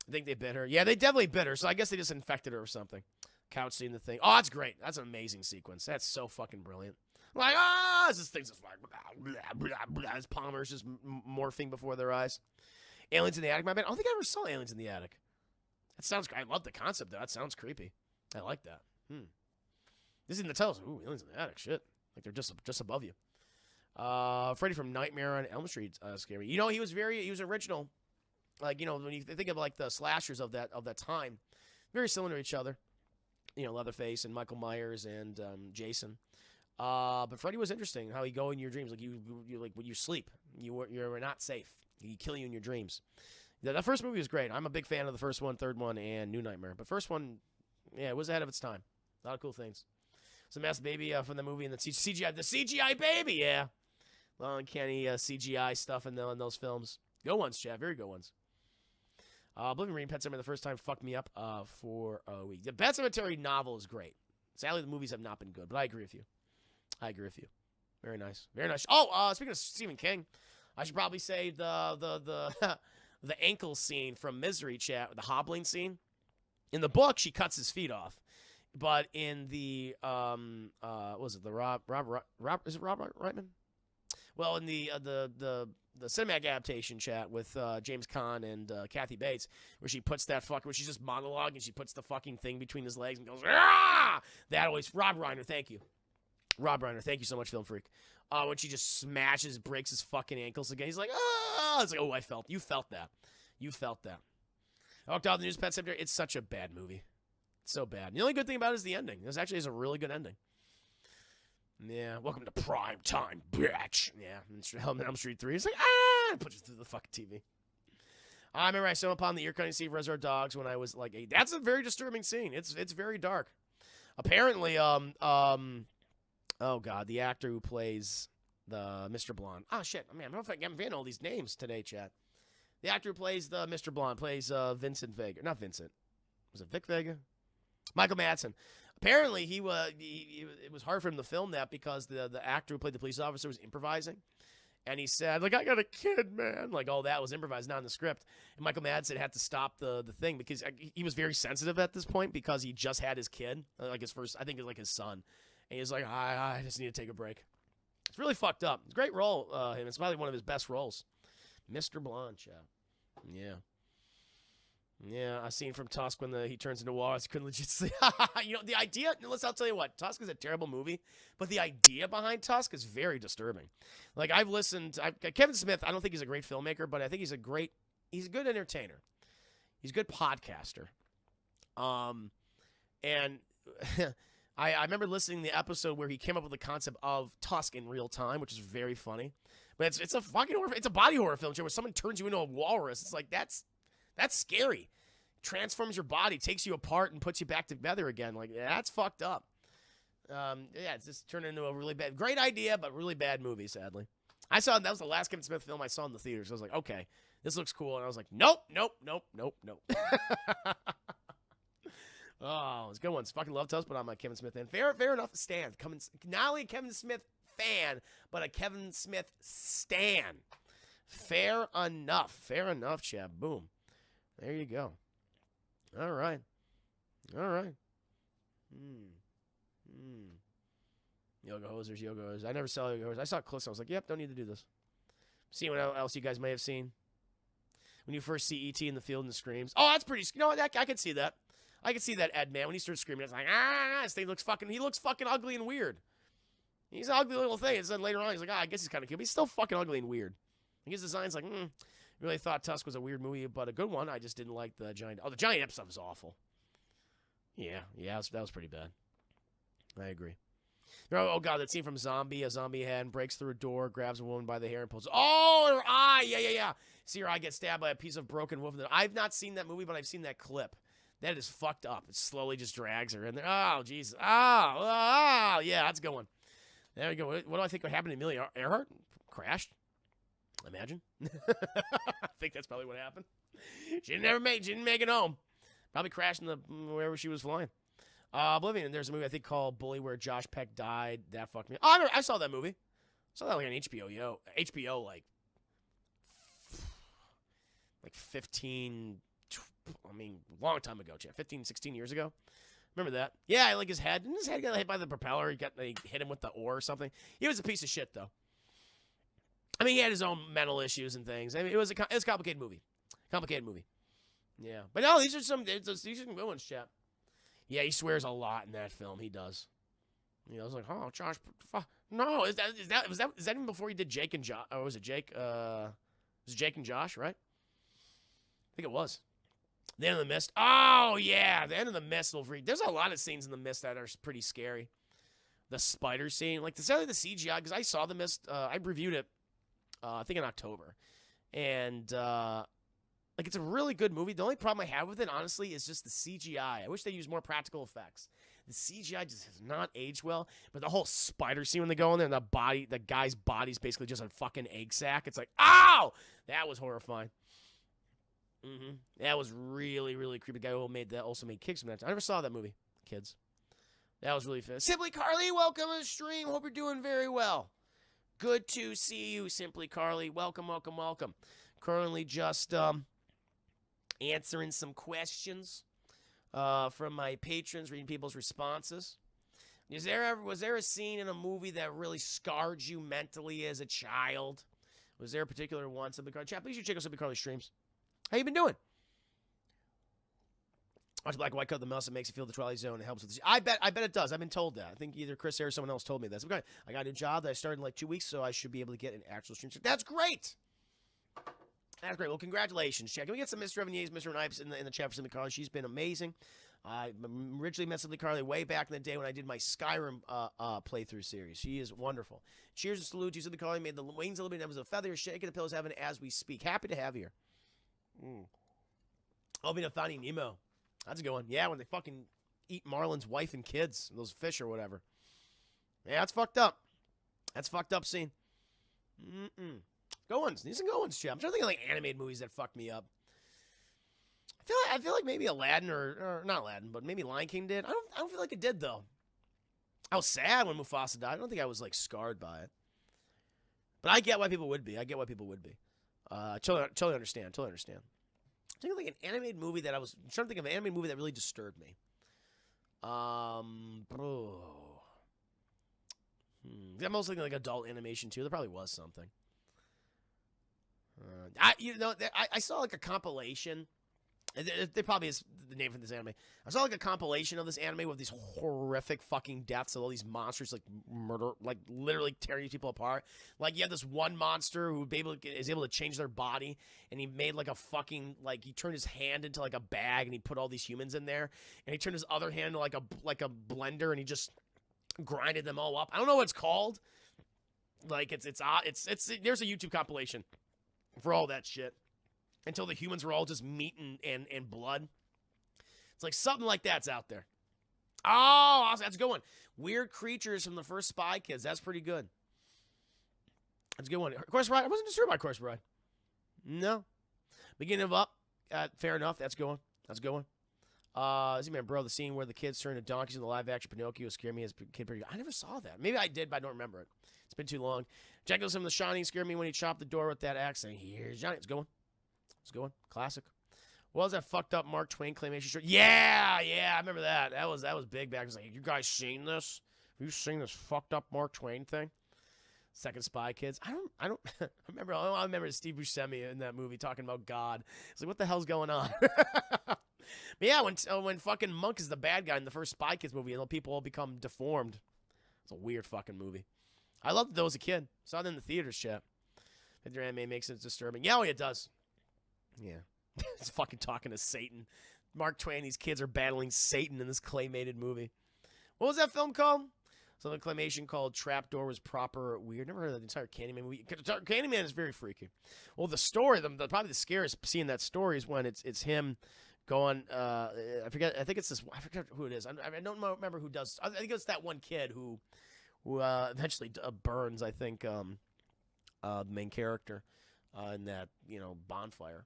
I think they bit her. Yeah, they definitely bit her, so I guess they just infected her or something. Couch scene, the thing. Oh, that's great. That's an amazing sequence. That's so fucking brilliant. Like, this thing's just like, his Palmer's just morphing before their eyes. Aliens in the Attic, my bad. I don't think I ever saw Aliens in the Attic. That sounds, I love the concept, though. That sounds creepy. I like that. This is in the titles. Ooh, Aliens in the Attic, shit. Like, they're just above you. Freddy from Nightmare on Elm Street, scary. You know, he was original. Like, you know, when you think of, like, the slashers of that time, very similar to each other. You know, Leatherface and Michael Myers and Jason. But Freddy was interesting. How he go in your dreams, like you like when you sleep, you're not safe. He kill you in your dreams. That first movie was great. I'm a big fan of the first one, third one, and New Nightmare. But first one, yeah, it was ahead of its time. A lot of cool things. Some ass baby from the movie and the CGI baby, yeah. Long uncanny CGI stuff in those films. Good ones, Chad. Very good ones. Oblivion reading Pet Sematary the first time fucked me up for a week. The Pet Sematary novel is great. Sadly, the movies have not been good, but I agree with you. Very nice. Very nice. Oh, speaking of Stephen King, I should probably say the ankle scene from Misery, chat, the hobbling scene. In the book, she cuts his feet off. But in the, what was it, the Rob, is it Rob Reitman? Well, in the cinematic adaptation, chat, with James Caan and Kathy Bates, where she puts where she's just monologuing and she puts the fucking thing between his legs and goes, ah! That always, Rob Reiner, thank you. Rob Reiner, thank you so much, Film Freak. When she just breaks his fucking ankles again, he's like, ah! It's like, oh, you felt that. I walked out of the news, Pet Sematary. It's such a bad movie. It's so bad. The only good thing about it is the ending. This actually is a really good ending. Yeah, welcome to prime time, bitch. Yeah, Elm Street 3. It's like, ah! Puts you through the fucking TV. I remember I stumbled upon the ear cutting scene of Reservoir Dogs when I was like 8. That's a very disturbing scene. It's very dark. Apparently, Oh God, the actor who plays the Mr. Blonde. Oh shit, man, I'm forgetting all these names today, Chad. The actor who plays the Mr. Blonde plays Vincent Vega. Not Vincent. Was it Vic Vega? Michael Madsen. Apparently, it was hard for him to film that because the actor who played the police officer was improvising. And he said, like, I got a kid, man. Like, all that was improvised, not in the script. And Michael Madsen had to stop the thing because he was very sensitive at this point because he just had his kid, like his first, I think it was like his son. And he was like, I just need to take a break. It's really fucked up. It's a great role, him. It's probably one of his best roles. Mr. Blonde, chap. Yeah. Yeah, a scene from Tusk when he turns into Vores. Couldn't legit say, you know, the idea, I'll tell you what, Tusk is a terrible movie, but the idea behind Tusk is very disturbing. Like, I've listened, Kevin Smith, I don't think he's a great filmmaker, but I think he's a good entertainer. He's a good podcaster. And I remember listening to the episode where he came up with the concept of Tusk in real time, which is very funny. But it's a fucking horror, it's a body horror film where someone turns you into a walrus. It's like, that's scary. Transforms your body, takes you apart, and puts you back together again. Like, that's fucked up. Yeah, it's just turned into a really bad, great idea, but really bad movie, sadly. That was the last Kevin Smith film I saw in the theaters. I was like, okay, this looks cool. And I was like, nope. Oh, it's good ones. Fucking love Tusk, but I'm a Kevin Smith fan. Fair enough, stan. Not only a Kevin Smith fan, but a Kevin Smith stan. Fair enough, Chad. Boom. There you go. All right. Yoga hosers. I never saw yoga hosers. I saw clips. I was like, yep, don't need to do this. See what else you guys may have seen. When you first see E.T. in the field and the screams. Oh, that's pretty. You know what? I can see that. I can see that Ed man when he starts screaming. It's like, this thing looks fucking ugly and weird. He's an ugly little thing. And then later on, he's like, I guess he's kind of cute, but he's still fucking ugly and weird. His design's like, really thought Tusk was a weird movie, but a good one. I just didn't like the giant. Oh, the giant episode was awful. Yeah, that was pretty bad. I agree. Oh God, that scene from Zombie. A zombie head breaks through a door, grabs a woman by the hair, and pulls. Oh, her eye. Yeah. See her eye get stabbed by a piece of broken wood. I've not seen that movie, but I've seen that clip. That is fucked up. It slowly just drags her in there. Oh, Jesus. Oh, yeah, that's a good one. There we go. What do I think would happen to Amelia Earhart? Crashed. Imagine. I think that's probably what happened. She didn't make it home. Probably crashed in wherever she was flying. Oblivion. There's a movie I think called Bully where Josh Peck died. That fucked me. Oh, I saw that movie. I saw that like on HBO. HBO like 15. Long time ago, Jeff. 15, 16 years ago. Remember that? Yeah, I like his head. Didn't his head get hit by the propeller? They hit him with the oar or something. He was a piece of shit, though. He had his own mental issues and things. It was a complicated movie. Yeah. But no, these are some good ones, chap. Yeah, he swears a lot in that film. He does. I was like, oh, Josh. No, is that even before he did Jake and Josh? Or was it Jake? Was it Jake and Josh, right? I think it was. The End of the Mist. Oh, yeah. The End of the Mist. There's a lot of scenes in the Mist that are pretty scary. The spider scene. Like, the CGI, because I saw the Mist. I reviewed it, I think in October. And, it's a really good movie. The only problem I have with it, honestly, is just the CGI. I wish they used more practical effects. The CGI just has not aged well. But the whole spider scene when they go in there and the guy's body's basically just a fucking egg sack. It's like, ow! That was horrifying. That was really, really creepy. The guy who also made Kicks from that time. I never saw that movie, kids. That was really fun. Simply Carly, welcome to the stream. Hope you're doing very well. Good to see you, Simply Carly. Welcome. Currently just answering some questions from my patrons, reading people's responses. Was there a scene in a movie that really scarred you mentally as a child? Was there a particular one? Simply Carly. Chat, please check out Simply Carly streams. How you been doing? Watch Black and White Cut the Mouse. It makes you feel the Twilight Zone. It helps with I bet it does. I've been told that. I think either Chris or someone else told me that. So I got a new job that I started in like 2 weeks, so I should be able to get an actual stream. That's great. That's great. Well, congratulations, Chad. Can we get some Mr. Evanies, Mr. Knipes in the chat for Simply Carly? She's been amazing. I originally met Simply Carly way back in the day when I did my Skyrim playthrough series. She is wonderful. Cheers and salute to Simply Carly. Made the wings a little bit. That was a feather shaking the pillows heaven as we speak. Happy to have you here. Obi-wan Finding Nemo. That's a good one. Yeah, when they fucking eat Marlin's wife and kids, those fish or whatever. Yeah, that's fucked up. That's fucked up scene. Good ones. These are good ones, Chip. I'm trying to think of like animated movies that fucked me up. I feel like maybe Aladdin or not Aladdin, but maybe Lion King did. I don't feel like it did though. I was sad when Mufasa died. I don't think I was like scarred by it. But I get why people would be. Totally understand. Totally understand. I'm thinking like an animated movie that I'm trying to think of an animated movie that really disturbed me. I'm mostly thinking like adult animation too. There probably was something. I saw like a compilation. There probably is the name for this anime. I saw like a compilation of this anime with these horrific fucking deaths of all these monsters like murder, like literally tearing people apart. Like you have this one monster who is able to change their body, and he made like a fucking like he turned his hand into like a bag, and he put all these humans in there, and he turned his other hand into like a blender, and he just grinded them all up. I don't know what it's called. Like it's there's a YouTube compilation for all that shit. Until the humans were all just meat and blood. It's like something like that's out there. Oh, that's a good one. Weird Creatures from the first Spy Kids. That's pretty good. That's a good one. Course Bride. I wasn't disturbed by Course Bride. No. Beginning of Up. Fair enough. That's a good one. That's a good one. Man, bro, the scene where the kids turn to donkeys in the live-action Pinocchio scared me as a kid. I never saw that. Maybe I did, but I don't remember it. It's been too long. Jack Nicholson from The Shining scared me when he chopped the door with that axe. And here's Johnny. It's a good one. It's a good one. Classic. What was that fucked up Mark Twain claymation short? Yeah, I remember that. That was big back. I was like, you guys seen this? Have you seen this fucked up Mark Twain thing? Second Spy Kids. I don't I remember Steve Buscemi in that movie talking about God. It's like, what the hell's going on? But yeah, when fucking Monk is the bad guy in the first Spy Kids movie, and people all become deformed. It's a weird fucking movie. I loved it though as a kid. Saw it in the theaters, shit. If your anime makes it disturbing. Yeah, it does. Yeah. It's fucking talking to Satan. Mark Twain, these kids are battling Satan in this claymated movie. What was that film called? Something claymation called Trapdoor was proper weird. Never heard of the entire Candyman movie. Candyman is very freaky. Well, the story, probably the scariest scene in that story is when it's him going, I forget who it is. I don't remember who does. I think it's that one kid who eventually burns, I think, the main character in that, bonfire.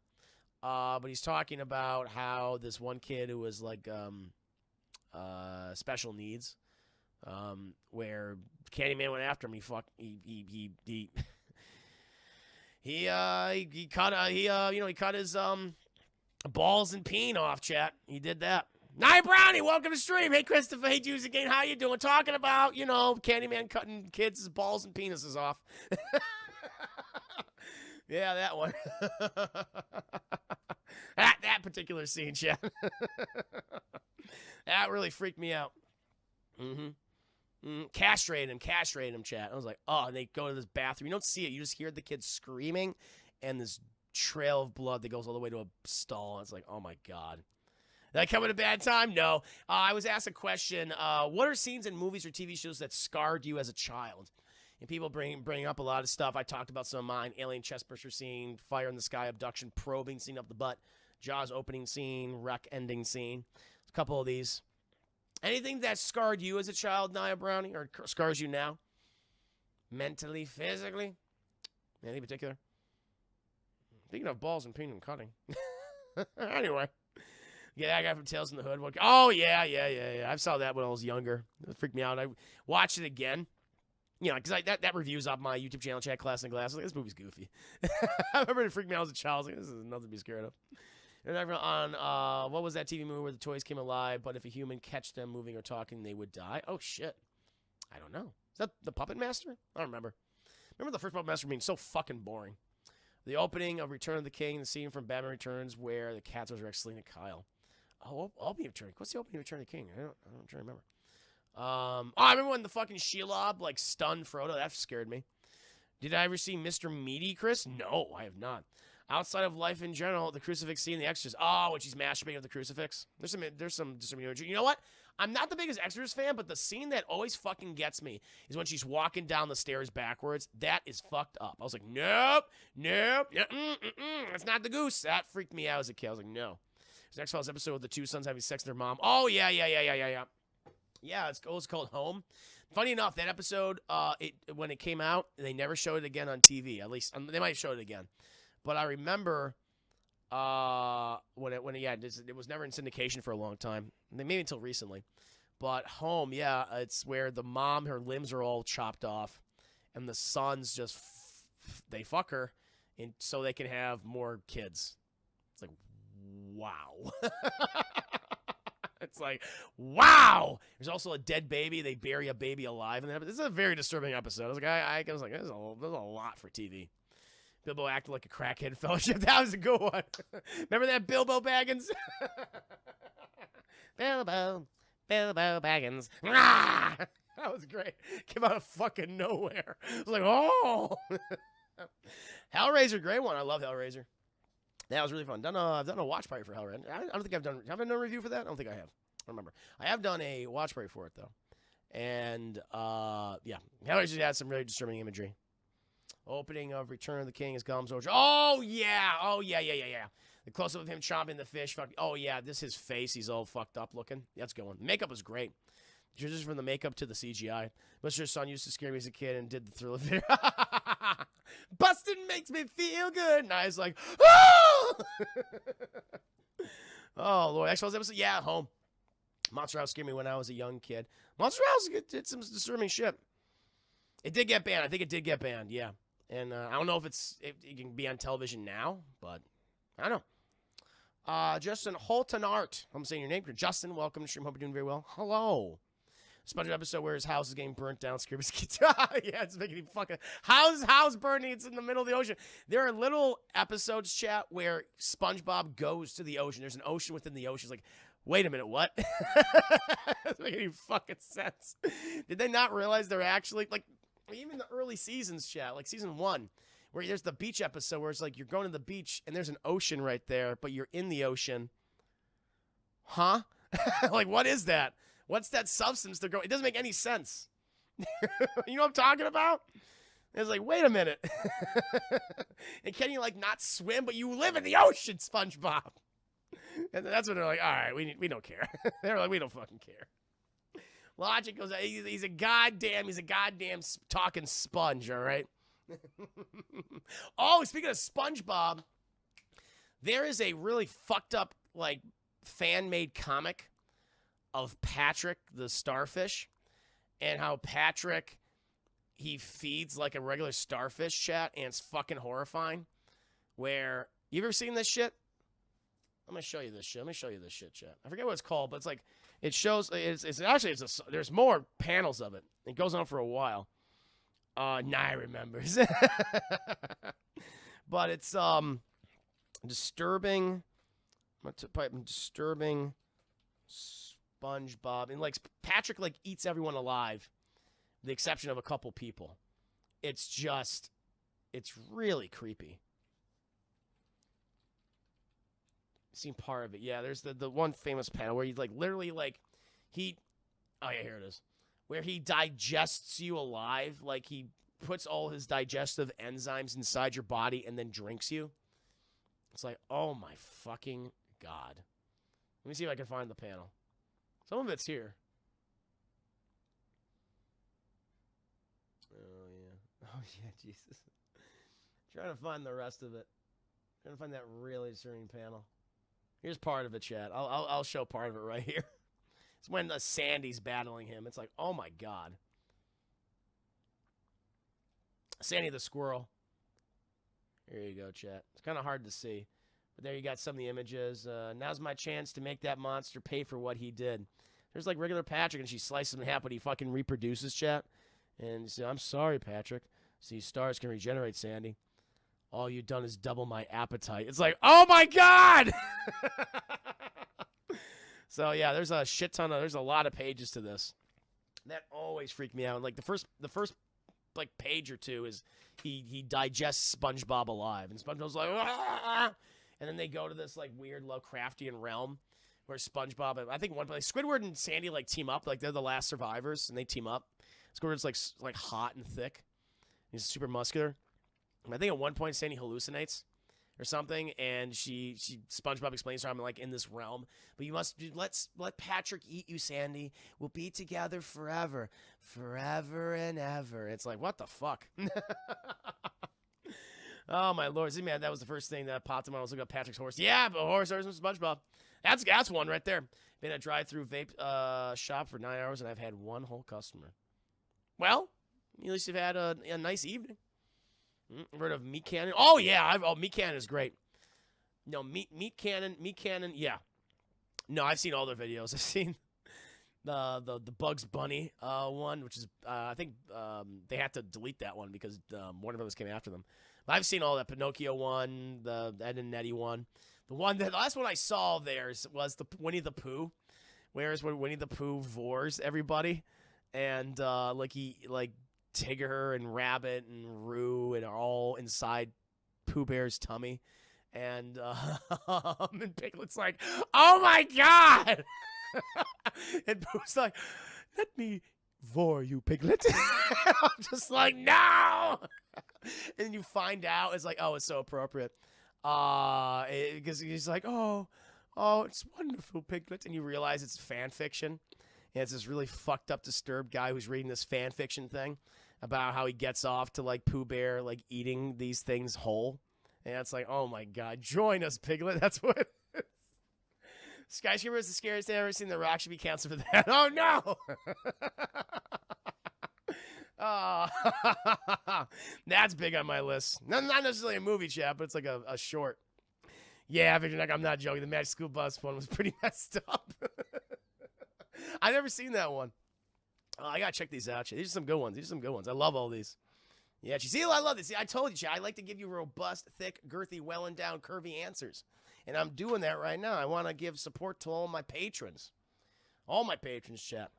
But he's talking about how this one kid who was like special needs, where Candyman went after him. He cut his balls and peen off, chat. He did that. Nye Brownie, welcome to stream. Hey Christopher, hey Juice again. How you doing? Talking about Candyman cutting kids' balls and penises off. Yeah, that one. that particular scene, chat. That really freaked me out. Castrate him, chat. I was like, oh, and they go to this bathroom. You don't see it. You just hear the kids screaming and this trail of blood that goes all the way to a stall. It's like, oh my God. Did I come at a bad time? No. I was asked a question. What are scenes in movies or TV shows that scarred you as a child? And people bring up a lot of stuff. I talked about some of mine. Alien chestburster scene, fire in the sky, abduction, probing scene up the butt, Jaws opening scene, wreck ending scene. A couple of these. Anything that scarred you as a child, Nia Brownie, or scars you now? Mentally, physically? Anything particular? Speaking of balls and peen and cutting. Anyway. Yeah, that guy from Tales from the Hood. Oh, yeah. I saw that when I was younger. It freaked me out. I watched it again. Because that review's off my YouTube channel, Chat Class and Glass. Like, this movie's goofy. I remember it freaked me out as a child. I was like, this is nothing to be scared of. And on, what was that TV movie where the toys came alive, but if a human catch them moving or talking, they would die? Oh, shit. I don't know. Is that the Puppet Master? I don't remember. Remember the first Puppet Master being so fucking boring. The opening of Return of the King, the scene from Batman Returns where the cats resurrect Selena Kyle. Oh, opening of Return. What's the opening of Return of the King? I don't try to remember. I remember when the fucking Shelob, stunned Frodo. That scared me. Did I ever see Mr. Meaty, Chris? No, I have not. Outside of life in general, the crucifix scene, the Exorcist. Oh, when she's masturbating with the crucifix. There's some. You know what? I'm not the biggest Exorcist fan, but the scene that always fucking gets me is when she's walking down the stairs backwards. That is fucked up. I was like, nope. That's not the goose. That freaked me out as a kid. I was like, no. There's an X-Files episode with the two sons having sex with their mom. Oh, yeah. Yeah, it's called Home. Funny enough, that episode, when it came out, they never showed it again on TV. At least they might show it again, but I remember it was never in syndication for a long time, maybe until recently. But Home, yeah, it's where the mom, her limbs are all chopped off, and the sons just they fuck her, and so they can have more kids. It's like, wow. It's like, wow. There's also a dead baby. They bury a baby alive, and this is a very disturbing episode. I was like, there's a lot for TV. Bilbo acted like a crackhead Fellowship. That was a good one. Remember that Bilbo Baggins? Bilbo Baggins. Ah! That was great. Came out of fucking nowhere. I was like, oh. Hellraiser, great one. I love Hellraiser. That was really fun. I've done a watch party for Hellraiser. I don't think have I done a review for that? I don't think I have. I don't remember. I have done a watch party for it, though. And, yeah. Hellraiser had some really disturbing imagery. Opening of Return of the King is Gollum's Orchard. Oh, yeah. Oh, yeah. The close-up of him chomping the fish. Oh, yeah. This is his face. He's all fucked up looking. That's going. The makeup was great. Just from the makeup to the CGI. Mr. Son used to scare me as a kid and did the Thriller video. Bustin' makes me feel good. And I was like, oh! Oh, Lord. X-Files episode? Yeah, Home. Monster House scared me when I was a young kid. Monster House did some disturbing shit. It did get banned. I think it did get banned, yeah. And I don't know if it can be on television now, but I don't know. Justin Holtonart. I'm saying your name. Justin, welcome to stream. Hope you're doing very well. Hello. SpongeBob episode where his house is getting burnt down. Scary kids. Yeah, it's making him fucking. How's his house burning? It's in the middle of the ocean. There are little episodes, chat, where SpongeBob goes to the ocean. There's an ocean within the ocean. It's like, wait a minute, what? It's making any fucking sense. Did they not realize they're actually, like, even the early seasons, chat, like season 1, where there's the beach episode where it's like you're going to the beach and there's an ocean right there, but you're in the ocean. Huh? Like, what is that? What's that substance they're going? It doesn't make any sense. You know what I'm talking about? It's like, wait a minute. And can you, like, not swim, but you live in the ocean, SpongeBob? And that's when they're like, all right, we don't care. They're like, we don't fucking care. Logic goes, he's a goddamn talking sponge, all right? Oh, speaking of SpongeBob, there is a really fucked up, like, fan-made comic of Patrick the starfish and how Patrick, he feeds like a regular starfish, chat, and it's fucking horrifying. Where, you ever seen this shit? I'm going to show you this shit. Let me show you this shit, chat. I forget what it's called, but it's like, it shows, there's more panels of it. It goes on for a while. Nye remembers. But it's, disturbing SpongeBob. And, like, Patrick, like, eats everyone alive, with the exception of a couple people. It's really creepy. Seen part of it. Yeah, there's the one famous panel where he's like literally like oh yeah, here it is. Where he digests you alive, like he puts all his digestive enzymes inside your body and then drinks you. It's like, oh my fucking God. Let me see if I can find the panel. Some of it's here. Oh yeah. Oh yeah, Jesus. Trying to find the rest of it. Trying to find that really disturbing panel. Here's part of it, chat. I'll show part of it right here. It's when Sandy's battling him. It's like, oh my God. Sandy the squirrel. Here you go, chat. It's kind of hard to see. But there you got some of the images. Now's my chance to make that monster pay for what he did. There's like regular Patrick, and she slices him in half, but he fucking reproduces, chat. And you say, I'm sorry, Patrick. See, stars can regenerate, Sandy. All you've done is double my appetite. It's like, oh my God! So yeah, there's a shit ton of, there's a lot of pages to this. That always freaked me out. Like the first like page or two is he digests SpongeBob alive, and SpongeBob's like, ah! And then they go to this like weird Lovecraftian realm where SpongeBob, I think one place, Squidward and Sandy like team up, like they're the last survivors, and they team up. Squidward's like hot and thick. He's super muscular. I think at one point Sandy hallucinates or something, and SpongeBob explains to her, I'm like in this realm, but you must let Patrick eat you, Sandy. We'll be together forever, forever and ever. It's like, what the fuck? Oh my lord, see, man, that was the first thing that popped in when I was looking at Patrick's horse. Yeah, but horse from SpongeBob. That's one right there. Been at a drive-through vape shop for 9 hours, and I've had one whole customer. Well, at least you've had a nice evening. Heard of Meat Cannon? Oh yeah, Meat Cannon is great. No, Meat Cannon, yeah. No, I've seen all their videos. I've seen the Bugs Bunny one, which is I think they had to delete that one because Warner Brothers came after them. But I've seen all that Pinocchio one, the Ed and Eddie one. The last one I saw of theirs was the Winnie the Pooh. Whereas when Winnie the Pooh vores everybody, and Tigger and Rabbit and Roo and are all inside Pooh Bear's tummy. And Piglet's like, oh my God! And Pooh's like, let me vor you, Piglet. I'm just like, no! And you find out, it's like, oh, it's so appropriate. Because he's like, oh, it's wonderful, Piglet. And you realize it's fan fiction. And it's this really fucked up, disturbed guy who's reading this fan fiction thing about how he gets off to, like, Pooh Bear, like, eating these things whole. And it's like, oh, my God, join us, Piglet. That's what it is. Skyscraper is the scariest thing I've ever seen. The Rock should be canceled for that. Oh, no! That's big on my list. Not necessarily a movie, chat, but it's like a short. Yeah, Victor, I'm not joking. The Magic School Bus one was pretty messed up. I've never seen that one. I gotta check these out. These are some good ones. I love all these. Yeah, you see, I love this. See, I told you, I like to give you robust, thick, girthy, well-endowed, curvy answers. And I'm doing that right now. I want to give support to all my patrons. All my patrons, chat.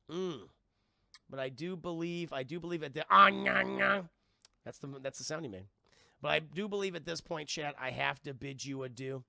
But I do believe at the that's the sound you made. But I do believe at this point, chat, I have to bid you adieu.